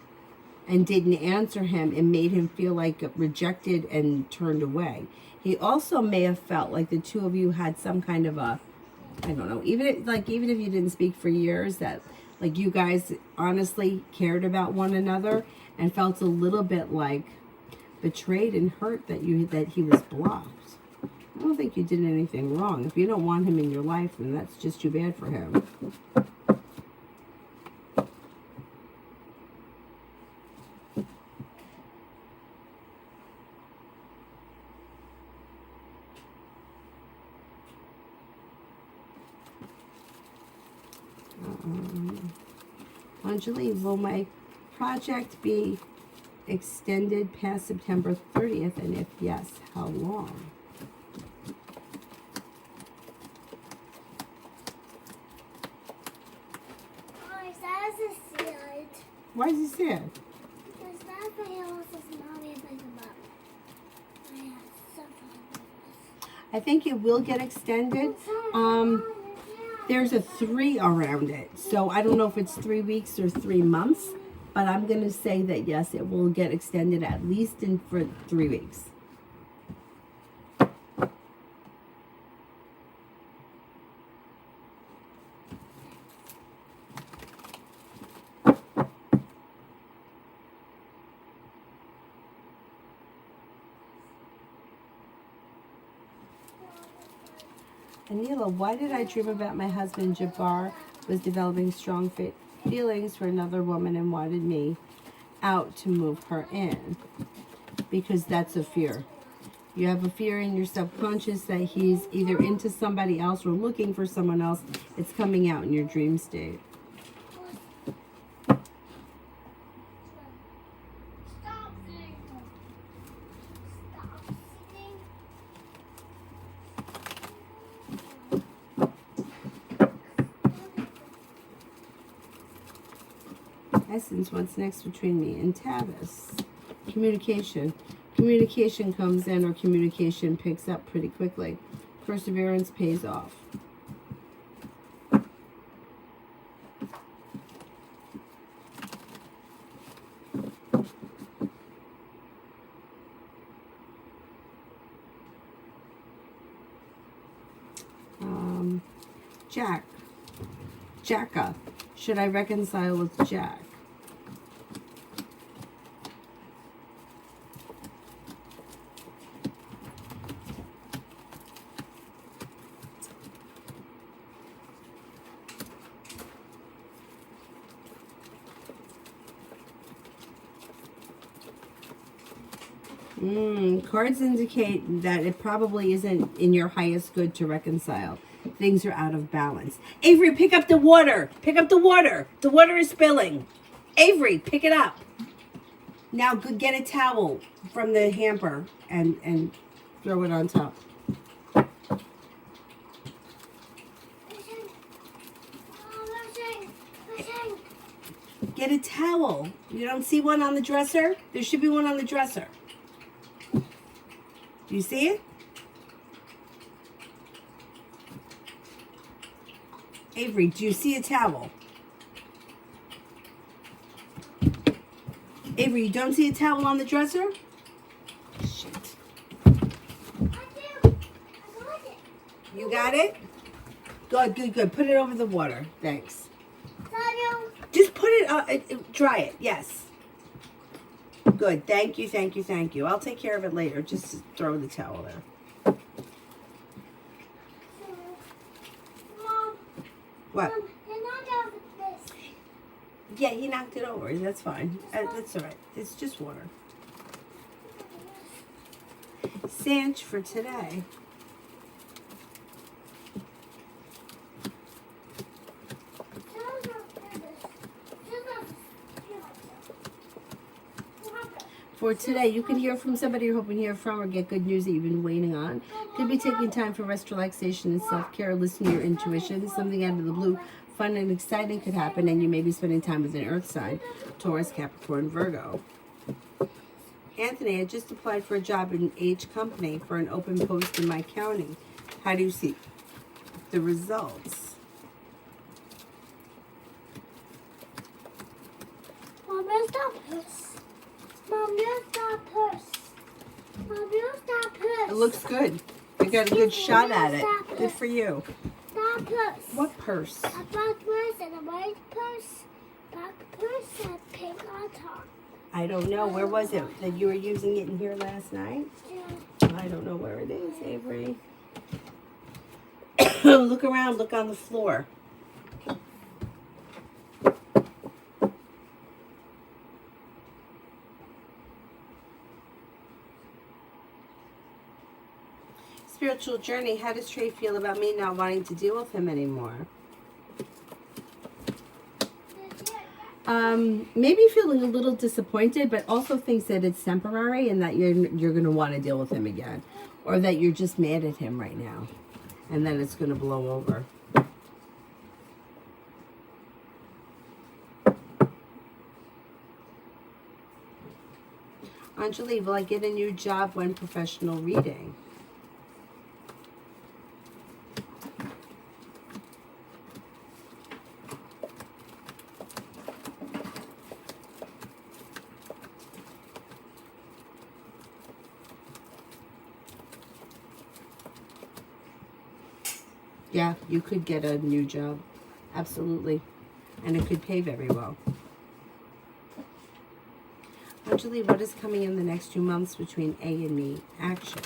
and didn't answer him, it made him feel like rejected and turned away. He also may have felt like the two of you had some kind of a, I don't know, even if you didn't speak for years, that like you guys honestly cared about one another and felt a little bit like betrayed and hurt that he was blocked. I don't think you did anything wrong. If you don't want him in your life, then that's just too bad for him. Anjali, will my project be extended past September 30th? And if yes, how long? Why is he sad? Because that's what he wants his mommy to think about. I have something. I think it will get extended. There's a 3 around it. So I don't know if it's 3 weeks or 3 months, but I'm going to say that yes, it will get extended at least for 3 weeks. Anila, why did I dream about my husband Jabbar was developing strong feelings for another woman and wanted me out to move her in? Because that's a fear. You have a fear in your subconscious that he's either into somebody else or looking for someone else. It's coming out in your dream state. Essence, what's next between me and Tavis? Communication. Communication comes in, or communication picks up pretty quickly. Perseverance pays off. Jacka. Should I reconcile with Jack? Cards indicate that it probably isn't in your highest good to reconcile. Things are out of balance. Avery, pick up the water. Pick up the water. The water is spilling. Avery, pick it up. Now go get a towel from the hamper and throw it on top. Get a towel. You don't see one on the dresser? There should be one on the dresser. Do you see it? Avery, do you see a towel? Avery, you don't see a towel on the dresser? Shit. I do. I got it. You got it? Good, good, good. Put it over the water. Thanks. Daniel. Just put it, dry it. Yes. Good. Thank you, thank you, thank you. I'll take care of it later. Just throw the towel there. Mom. What? Mom, you're not out of this. Yeah, he knocked it over. That's fine. That's all right. It's just water. Sanch for today. For today, you could hear from somebody you're hoping to hear from or get good news that you've been waiting on. Could be taking time for rest, relaxation, and self-care. Listen to your intuition. Something out of the blue, fun and exciting could happen, and you may be spending time with an earth sign, Taurus, Capricorn, Virgo. Anthony, I just applied for a job in H Company for an open post in my county. How do you see the results? Mom, where's that purse? Mom, where's that purse? Mom, where's that purse? It looks good. I got a good shot at it. Good for you. That purse. What purse? A black purse and a white purse. Black purse and pink on top. I don't know. Where was it? That you were using it in here last night? Yeah. I don't know where it is, Avery. Look around. Look on the floor. Spiritual journey. How does Trey feel about me not wanting to deal with him anymore? Maybe feeling a little disappointed, but also thinks that it's temporary and that you're going to want to deal with him again, or that you're just mad at him right now, and then it's going to blow over. Anjali, will I get a new job when professional reading? Yeah, you could get a new job. Absolutely. And it could pay very well. Anjali, what is coming in the next 2 months between A and me? Action.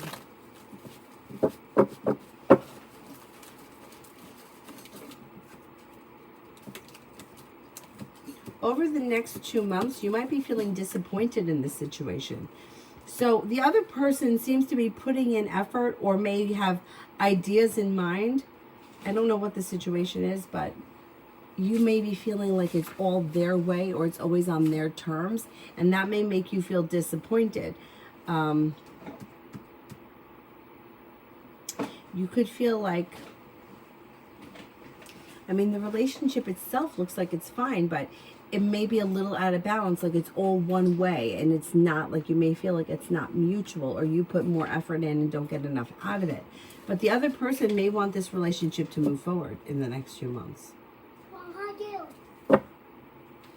Over the next 2 months, you might be feeling disappointed in this situation. So the other person seems to be putting in effort or may have ideas in mind. I don't know what the situation is, but you may be feeling like it's all their way or it's always on their terms, and that may make you feel disappointed. You could feel like, I mean, the relationship itself looks like it's fine, but it may be a little out of balance, like it's all one way, and it's not, like you may feel like it's not mutual, or you put more effort in and don't get enough out of it. But the other person may want this relationship to move forward in the next few months. Well, how do you?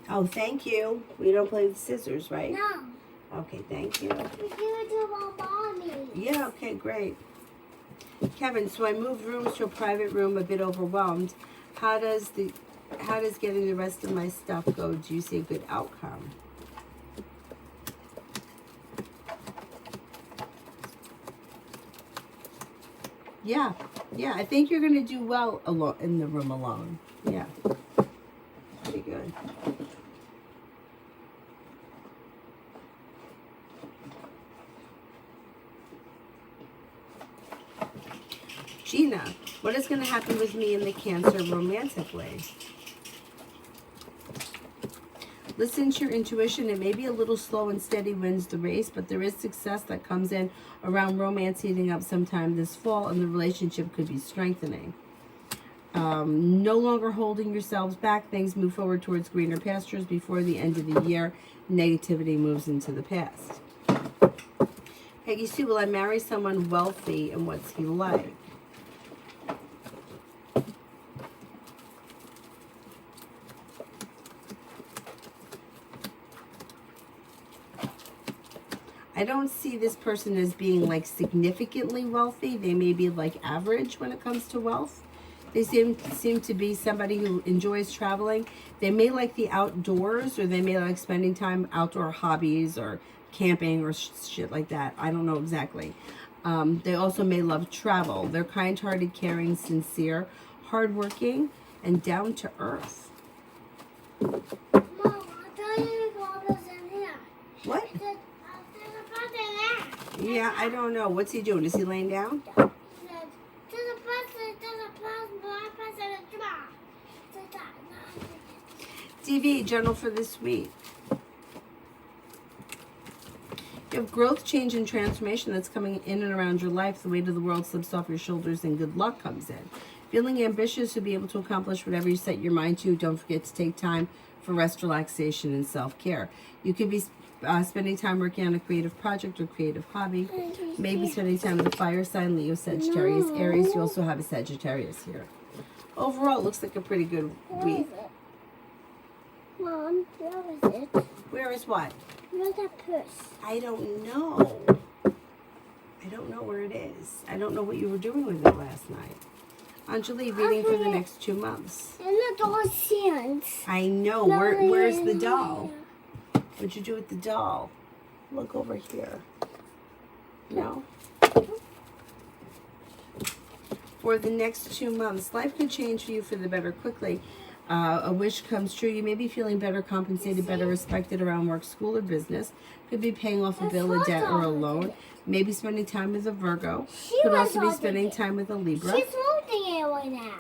Oh, thank you. We don't play with scissors, right? No. Okay, thank you. We give it to my mommy. Yeah, okay, great. Kevin, so I moved rooms to a private room, a bit overwhelmed. How does getting the rest of my stuff go? Do you see a good outcome? Yeah, I think you're going to do well alone in the room alone. Yeah, pretty good. Gina, what is going to happen with me in the Cancer romantically? Listen to your intuition. It may be a little slow and steady wins the race, but there is success that comes in around romance heating up sometime this fall, and the relationship could be strengthening. No longer holding yourselves back. Things move forward towards greener pastures before the end of the year. Negativity moves into the past. Peggy Sue, will I marry someone wealthy, and what's he like? I don't see this person as being like significantly wealthy. They may be like average when it comes to wealth. They seem to be somebody who enjoys traveling. They may like the outdoors, or they may like spending time outdoor hobbies or camping or shit like that. I don't know exactly. They also may love travel. They're kind-hearted, caring, sincere, hardworking, and down to earth. Mom, I thought you was in here. What? There's a person there. Yeah, I don't know. What's he doing? Is he laying down? There's a person, my person is tomorrow. TV, journal for this week. You have growth, change, and transformation that's coming in and around your life. The weight of the world slips off your shoulders and good luck comes in. Feeling ambitious to be able to accomplish whatever you set your mind to. Don't forget to take time for rest, relaxation, and self-care. You could be spending time working on a creative project or creative hobby. Maybe spending time with a fire sign, Leo, Sagittarius, Aries. You also have a Sagittarius here. Overall, it looks like a pretty good week. Mom, where is it? Where is what? Where's that purse? I don't know. I don't know where it is. I don't know what you were doing with it last night. Anjali, reading for the next 2 months. In the doll's hands. I know. Where's the doll? What'd you do with the doll? Look over here. No? For the next 2 months, life could change for you for the better quickly. A wish comes true. You may be feeling better compensated, better respected around work, school, or business. Could be paying off a bill, a debt, or a loan. Maybe spending time with a Virgo. Could also be spending time with a Libra. She's holding it right now.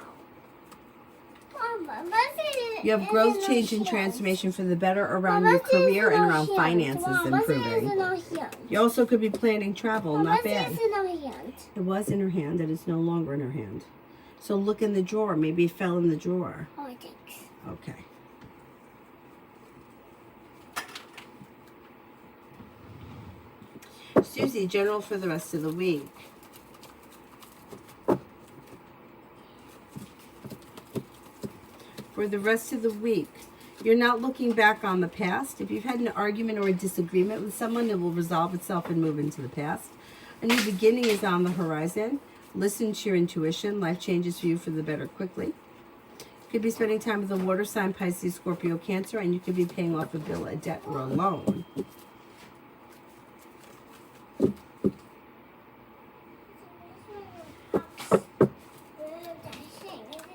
You have growth, change, and transformation for the better around your career and around finances improving. You also could be planning travel. Not bad. It was in her hand. It is no longer in her hand. So look in the drawer. Maybe it fell in the drawer. Oh, thanks. Okay. Susie, general for the rest of the week. For the rest of the week, you're not looking back on the past. If you've had an argument or a disagreement with someone, it will resolve itself and move into the past. A new beginning is on the horizon. Listen to your intuition. Life changes for you for the better quickly. You could be spending time with a water sign, Pisces, Scorpio, Cancer, and you could be paying off a bill, a debt, or a loan.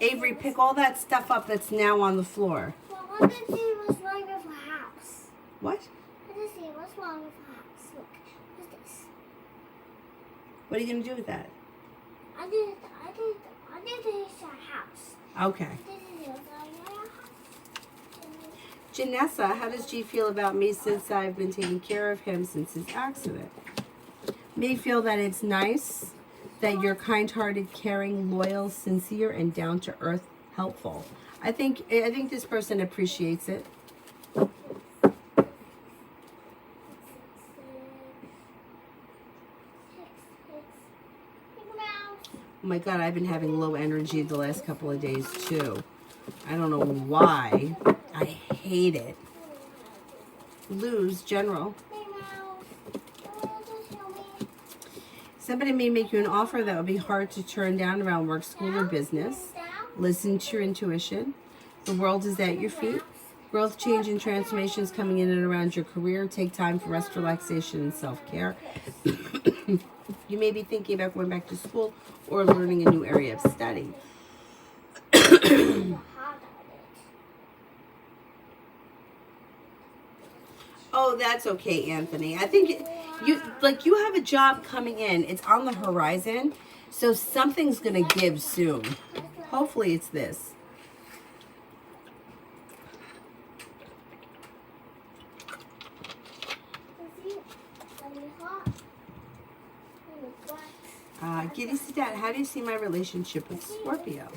Avery, pick all that stuff up that's now on the floor. Well, what did see what's wrong with the house? What? Let me see what's wrong with the house. Look, what's this? What are you going to do with that? I did this house. Okay. Janessa, how does G feel about me since I've been taking care of him since his accident? May feel that it's nice that you're kind-hearted, caring, loyal, sincere, and down-to-earth, helpful. I think this person appreciates it. Oh my God, I've been having low energy the last couple of days too. I don't know why. I hate it. Lose, general. Somebody may make you an offer that would be hard to turn down around work, school, or business. Listen to your intuition. The world is at your feet. Growth, change, and transformation is coming in and around your career. Take time for rest, relaxation, and self-care. You may be thinking about going back to school or learning a new area of study. Oh, that's okay, Anthony. I think you have a job coming in. It's on the horizon. So something's going to give soon. Hopefully it's this. Giddy Dad, how do you see my relationship with Scorpio?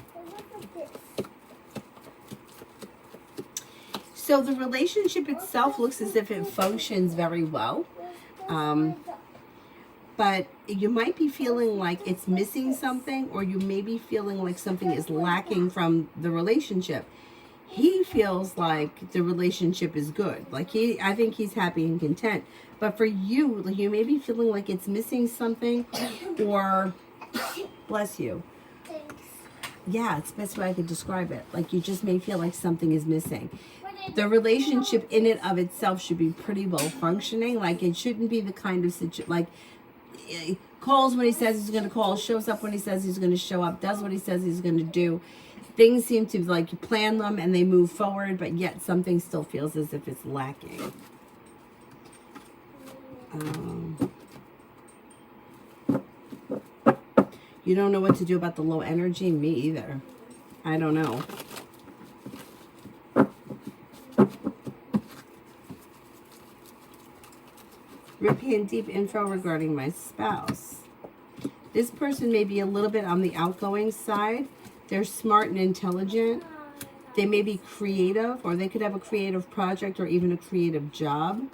So the relationship itself looks as if it functions very well. But you might be feeling like it's missing something, or you may be feeling like something is lacking from the relationship. He feels like the relationship is good. Like I think he's happy and content. But for you, like, you may be feeling like it's missing something, or bless you. Thanks. Yeah, it's the best way I could describe it. Like you just may feel like something is missing. The relationship in and of itself should be pretty well functioning. Like it shouldn't be the kind of situation, like calls when he says he's going to call, shows up when he says he's going to show up, does what he says he's going to do. Things seem to like you plan them and they move forward, but yet something still feels as if it's lacking. You don't know what to do about the low energy? Me either. I don't know. Rippy and deep info regarding my spouse. This person may be a little bit on the outgoing side. They're smart and intelligent. They may be creative, or they could have a creative project or even a creative job.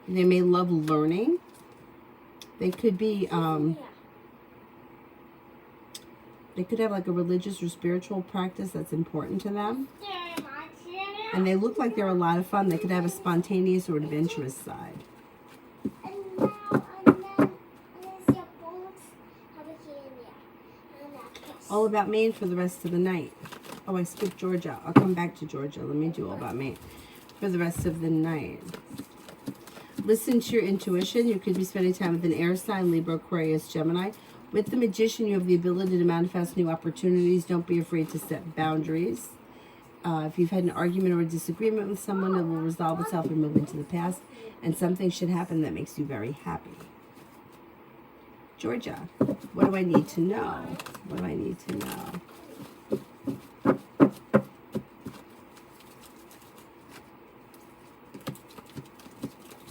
They may love learning. They could be, they could have like a religious or spiritual practice that's important to them. And they look like they're a lot of fun. They could have a spontaneous or adventurous side. All about Maine for the rest of the night. Oh, I skipped Georgia. I'll come back to Georgia. Let me do all about Maine for the rest of the night. Listen to your intuition. You could be spending time with an air sign, Libra, Aquarius, Gemini. With the Magician, you have the ability to manifest new opportunities. Don't be afraid to set boundaries. If you've had an argument or a disagreement with someone, it will resolve itself and move into the past. And something should happen that makes you very happy. Georgia, what do I need to know? What do I need to know?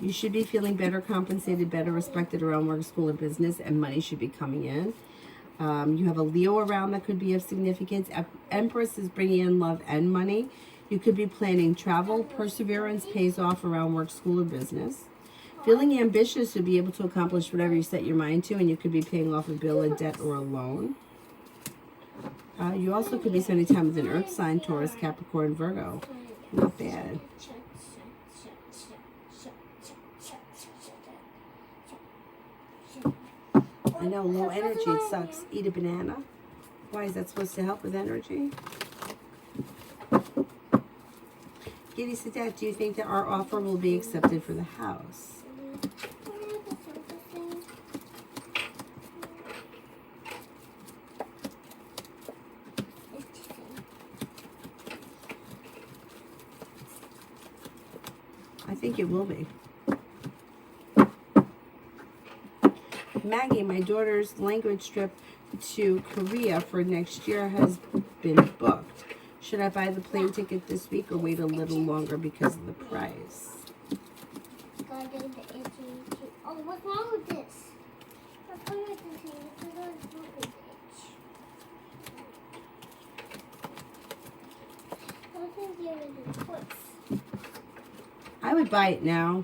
You should be feeling better compensated, better respected around work, school, or business, and money should be coming in. You have a Leo around that could be of significance. Empress is bringing in love and money. You could be planning travel. Perseverance pays off around work, school, or business. Feeling ambitious to be able to accomplish whatever you set your mind to, and you could be paying off a bill, a debt, or a loan. You also could be spending time with an earth sign, Taurus, Capricorn, Virgo. Not bad. I know, low energy, it sucks. Eat a banana. Why, is that supposed to help with energy? Giddy Sadat, do you think that our offer will be accepted for the house? I think it will be. Maggie, my daughter's language trip to Korea for next year has been booked. Should I buy the plane ticket this week or wait a little longer because of the price? Oh, what's wrong with this? What's wrong with this? I would buy it now.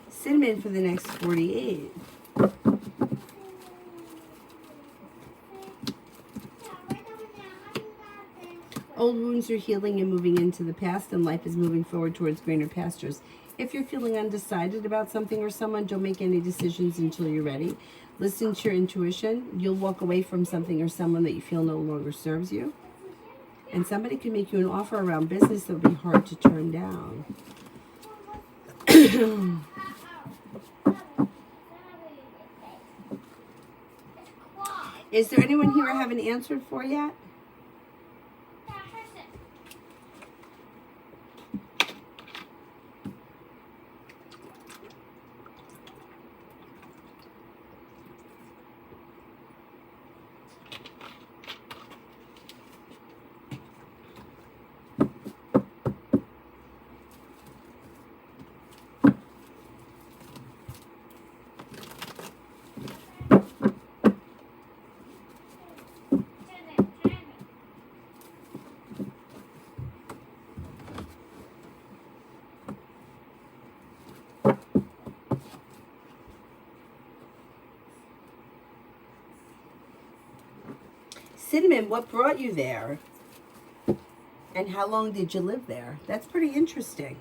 Cinnamon for the next 48. Old wounds are healing and moving into the past, and life is moving forward towards greener pastures. If you're feeling undecided about something or someone, don't make any decisions until you're ready. Listen to your intuition. You'll walk away from something or someone that you feel no longer serves you. And somebody can make you an offer around business that would be hard to turn down. Is there anyone here I haven't answered for yet? Cinnamon, what brought you there? And how long did you live there? That's pretty interesting.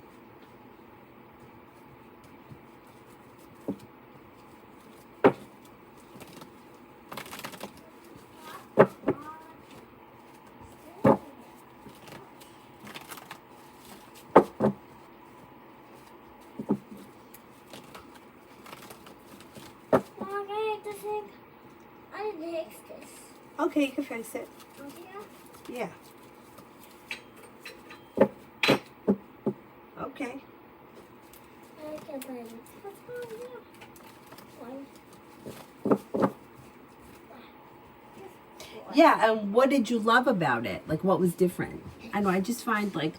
I need to fix this. Okay, you can fix it. Yeah. Okay. I can find it. Yeah, and what did you love about it? Like, what was different? I know, I just find, like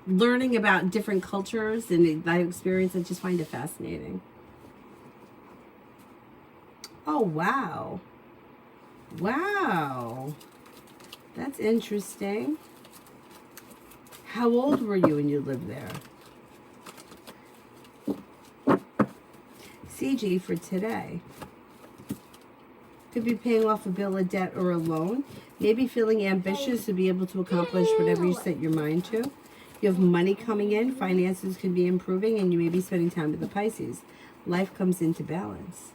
learning about different cultures and that experience, I just find it fascinating. Oh, wow. Wow. That's interesting. How old were you when you lived there? CG for today. Could be paying off a bill, a debt, or a loan. Maybe feeling ambitious to be able to accomplish whatever you set your mind to. You have money coming in, finances could be improving, and you may be spending time with the Pisces. Life comes into balance.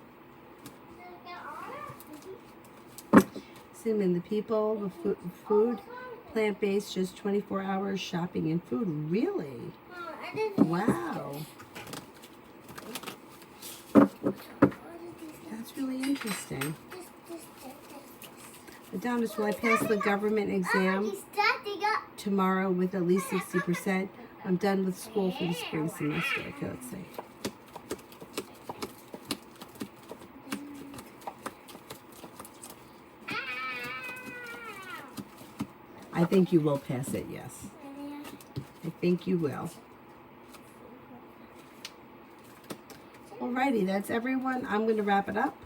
Cinnamon, the people, the food, plant-based, just 24 hours shopping and food. Really? Wow. That's really interesting. Adonis, will I pass the government exam tomorrow with at least 60%? I'm done with school for the spring semester. Okay, let's see. I think you will pass it, yes. I think you will. Alrighty, that's everyone. I'm going to wrap it up.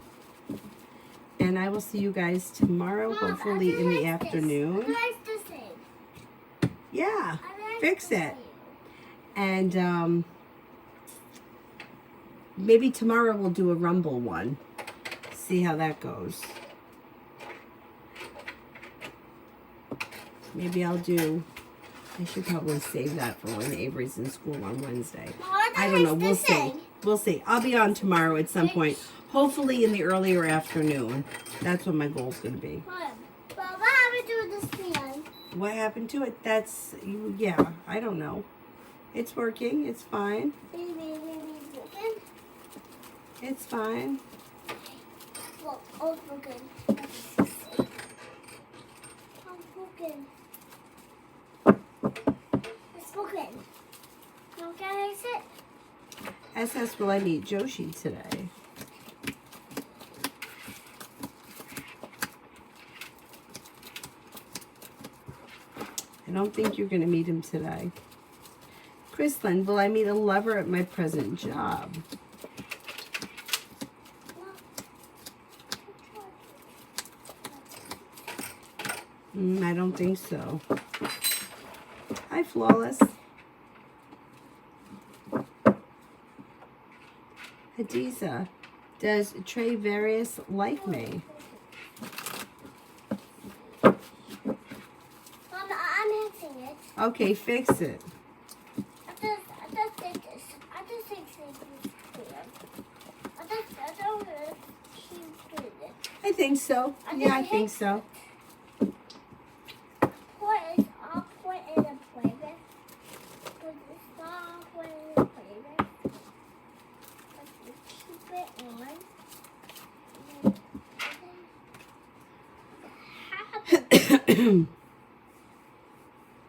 And I will see you guys tomorrow, hopefully in the afternoon. Yeah, fix it. And maybe tomorrow we'll do a Rumble one. See how that goes. Maybe I'll do, I should probably save that for when Avery's in school on Wednesday. I don't know, we'll see. We'll see. I'll be on tomorrow at some point. Hopefully in the earlier afternoon. That's what my goal's going to be. But what happened to this fan? What happened to it? That's, yeah, I don't know. It's working. It's fine. It's fine. Well, all broken. Broken. It's broken. Now can I sit? SS, will I meet Joshi today? I don't think you're going to meet him today. Chrislyn, will I meet a lover at my present job? I don't think so. Hi, Flawless. Hadiza, does Trey Various like me? Mama, I'm fixing it. Okay, fix it. I just did this. I just fixed it. I don't know. She's doing it. I think so. Yeah, I think so. I'll put it in a playlist. But it's not put it in a playlist. But keep it on.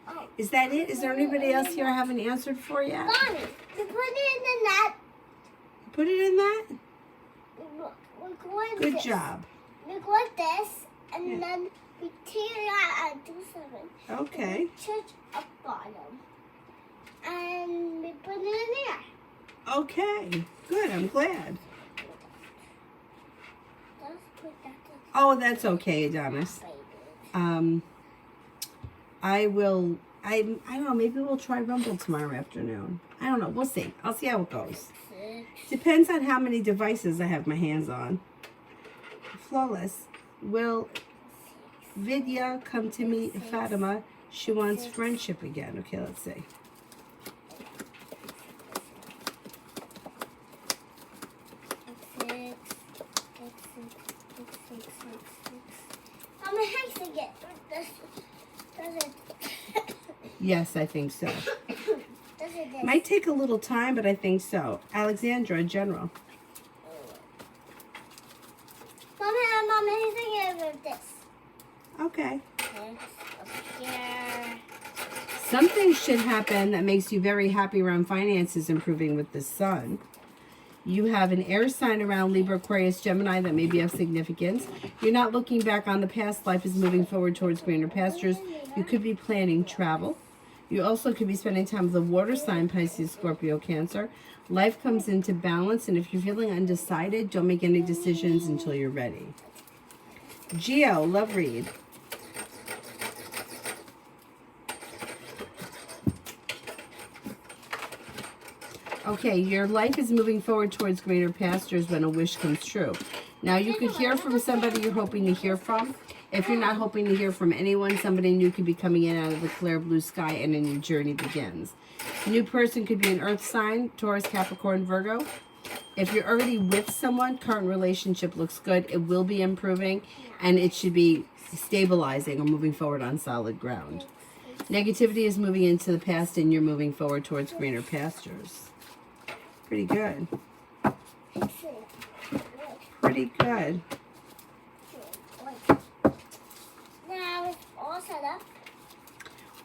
Oh. Is that it? Is there anybody else here I haven't answered for yet? Mommy, we put it in the net. Put it in that? We're going Good this. job. We're going this, and Yeah. then we take it out and do something. Okay. Touch a bottom. And we put it in there. Okay. Good. I'm glad. Let's put that in. Oh, that's okay, Adonis. I will, I don't know, maybe we'll try Rumble tomorrow afternoon. I don't know. We'll see. I'll see how it goes. Depends on how many devices I have my hands on. Flawless. Will Vidya come to meet Fatima? She wants friendship again. Okay, let's see. I'm hexing it. Does it? Yes, I think so. Does it this? Might take a little time, but I think so. Alexandra, General. Mom, I'm hexing it with this. Okay. Here. Something should happen that makes you very happy around finances improving with the sun. You have an air sign around Libra, Aquarius, Gemini that may be of significance. You're not looking back on the past. Life is moving forward towards greener pastures. You could be planning travel. You also could be spending time with a water sign, Pisces, Scorpio, Cancer. Life comes into balance, and if you're feeling undecided, don't make any decisions until you're ready. Geo, love read. Okay, your life is moving forward towards greener pastures when a wish comes true. Now, you could hear from somebody you're hoping to hear from. If you're not hoping to hear from anyone, somebody new could be coming in out of the clear blue sky and a new journey begins. A new person could be an earth sign, Taurus, Capricorn, Virgo. If you're already with someone, current relationship looks good. It will be improving, and it should be stabilizing or moving forward on solid ground. Negativity is moving into the past, and you're moving forward towards greener pastures. Pretty good. Pretty good. Now it's all set up.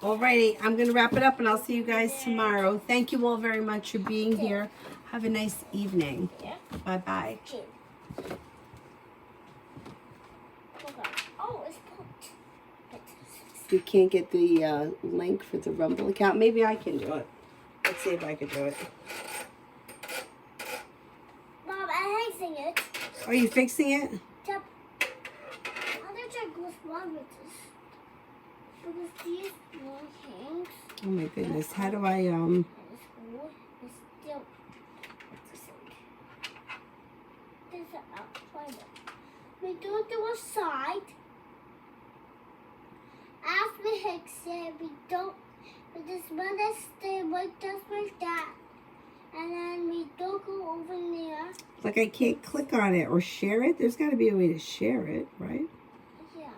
Alrighty, I'm going to wrap it up, and I'll see you guys tomorrow. Thank you all very much for being here. Have a nice evening. Yeah. Bye-bye. Okay. Oh, it's poked. You can't get the link for the Rumble account. Maybe I can do it. Let's see if I can do it. Mom, I'm hexing it. Are you fixing it? Yep. I think I go wrong with this. Because these long things Oh my goodness. How do I, and this wood is still fixing. This is outside. We do a side. After we hex it, we don't. We just want to stay right just like that. And then we don't go over there. like I can't click on it or share it? There's got to be a way to share it, right? Yeah.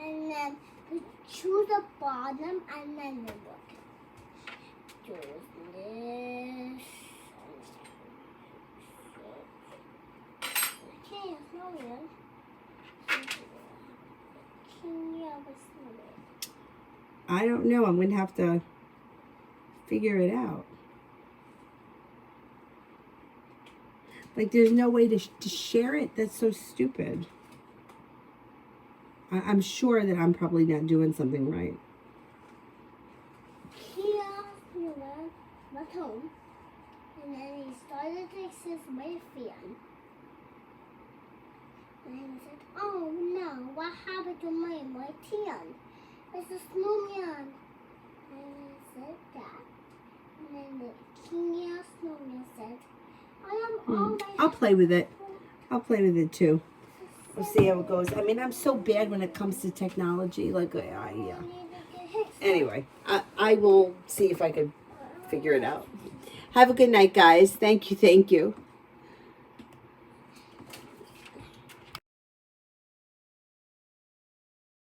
And then we choose the bottom and then we look. Choose this. Okay, it's not real. I don't know. I'm going to have to figure it out. Like, there's no way to share it? That's so stupid. I'm sure that I'm probably not doing something right. Here, you went home. And then he started to exist with fan. And he said, oh no, what happened to my tan? It's a snowman. And he said that. And then the king snowman said, I am all my I'll play with it. I'll play with it too. We'll see how it goes. I mean, I'm so bad when it comes to technology. Like, anyway, I will see if I could figure it out. Have a good night, guys. Thank you. Thank you.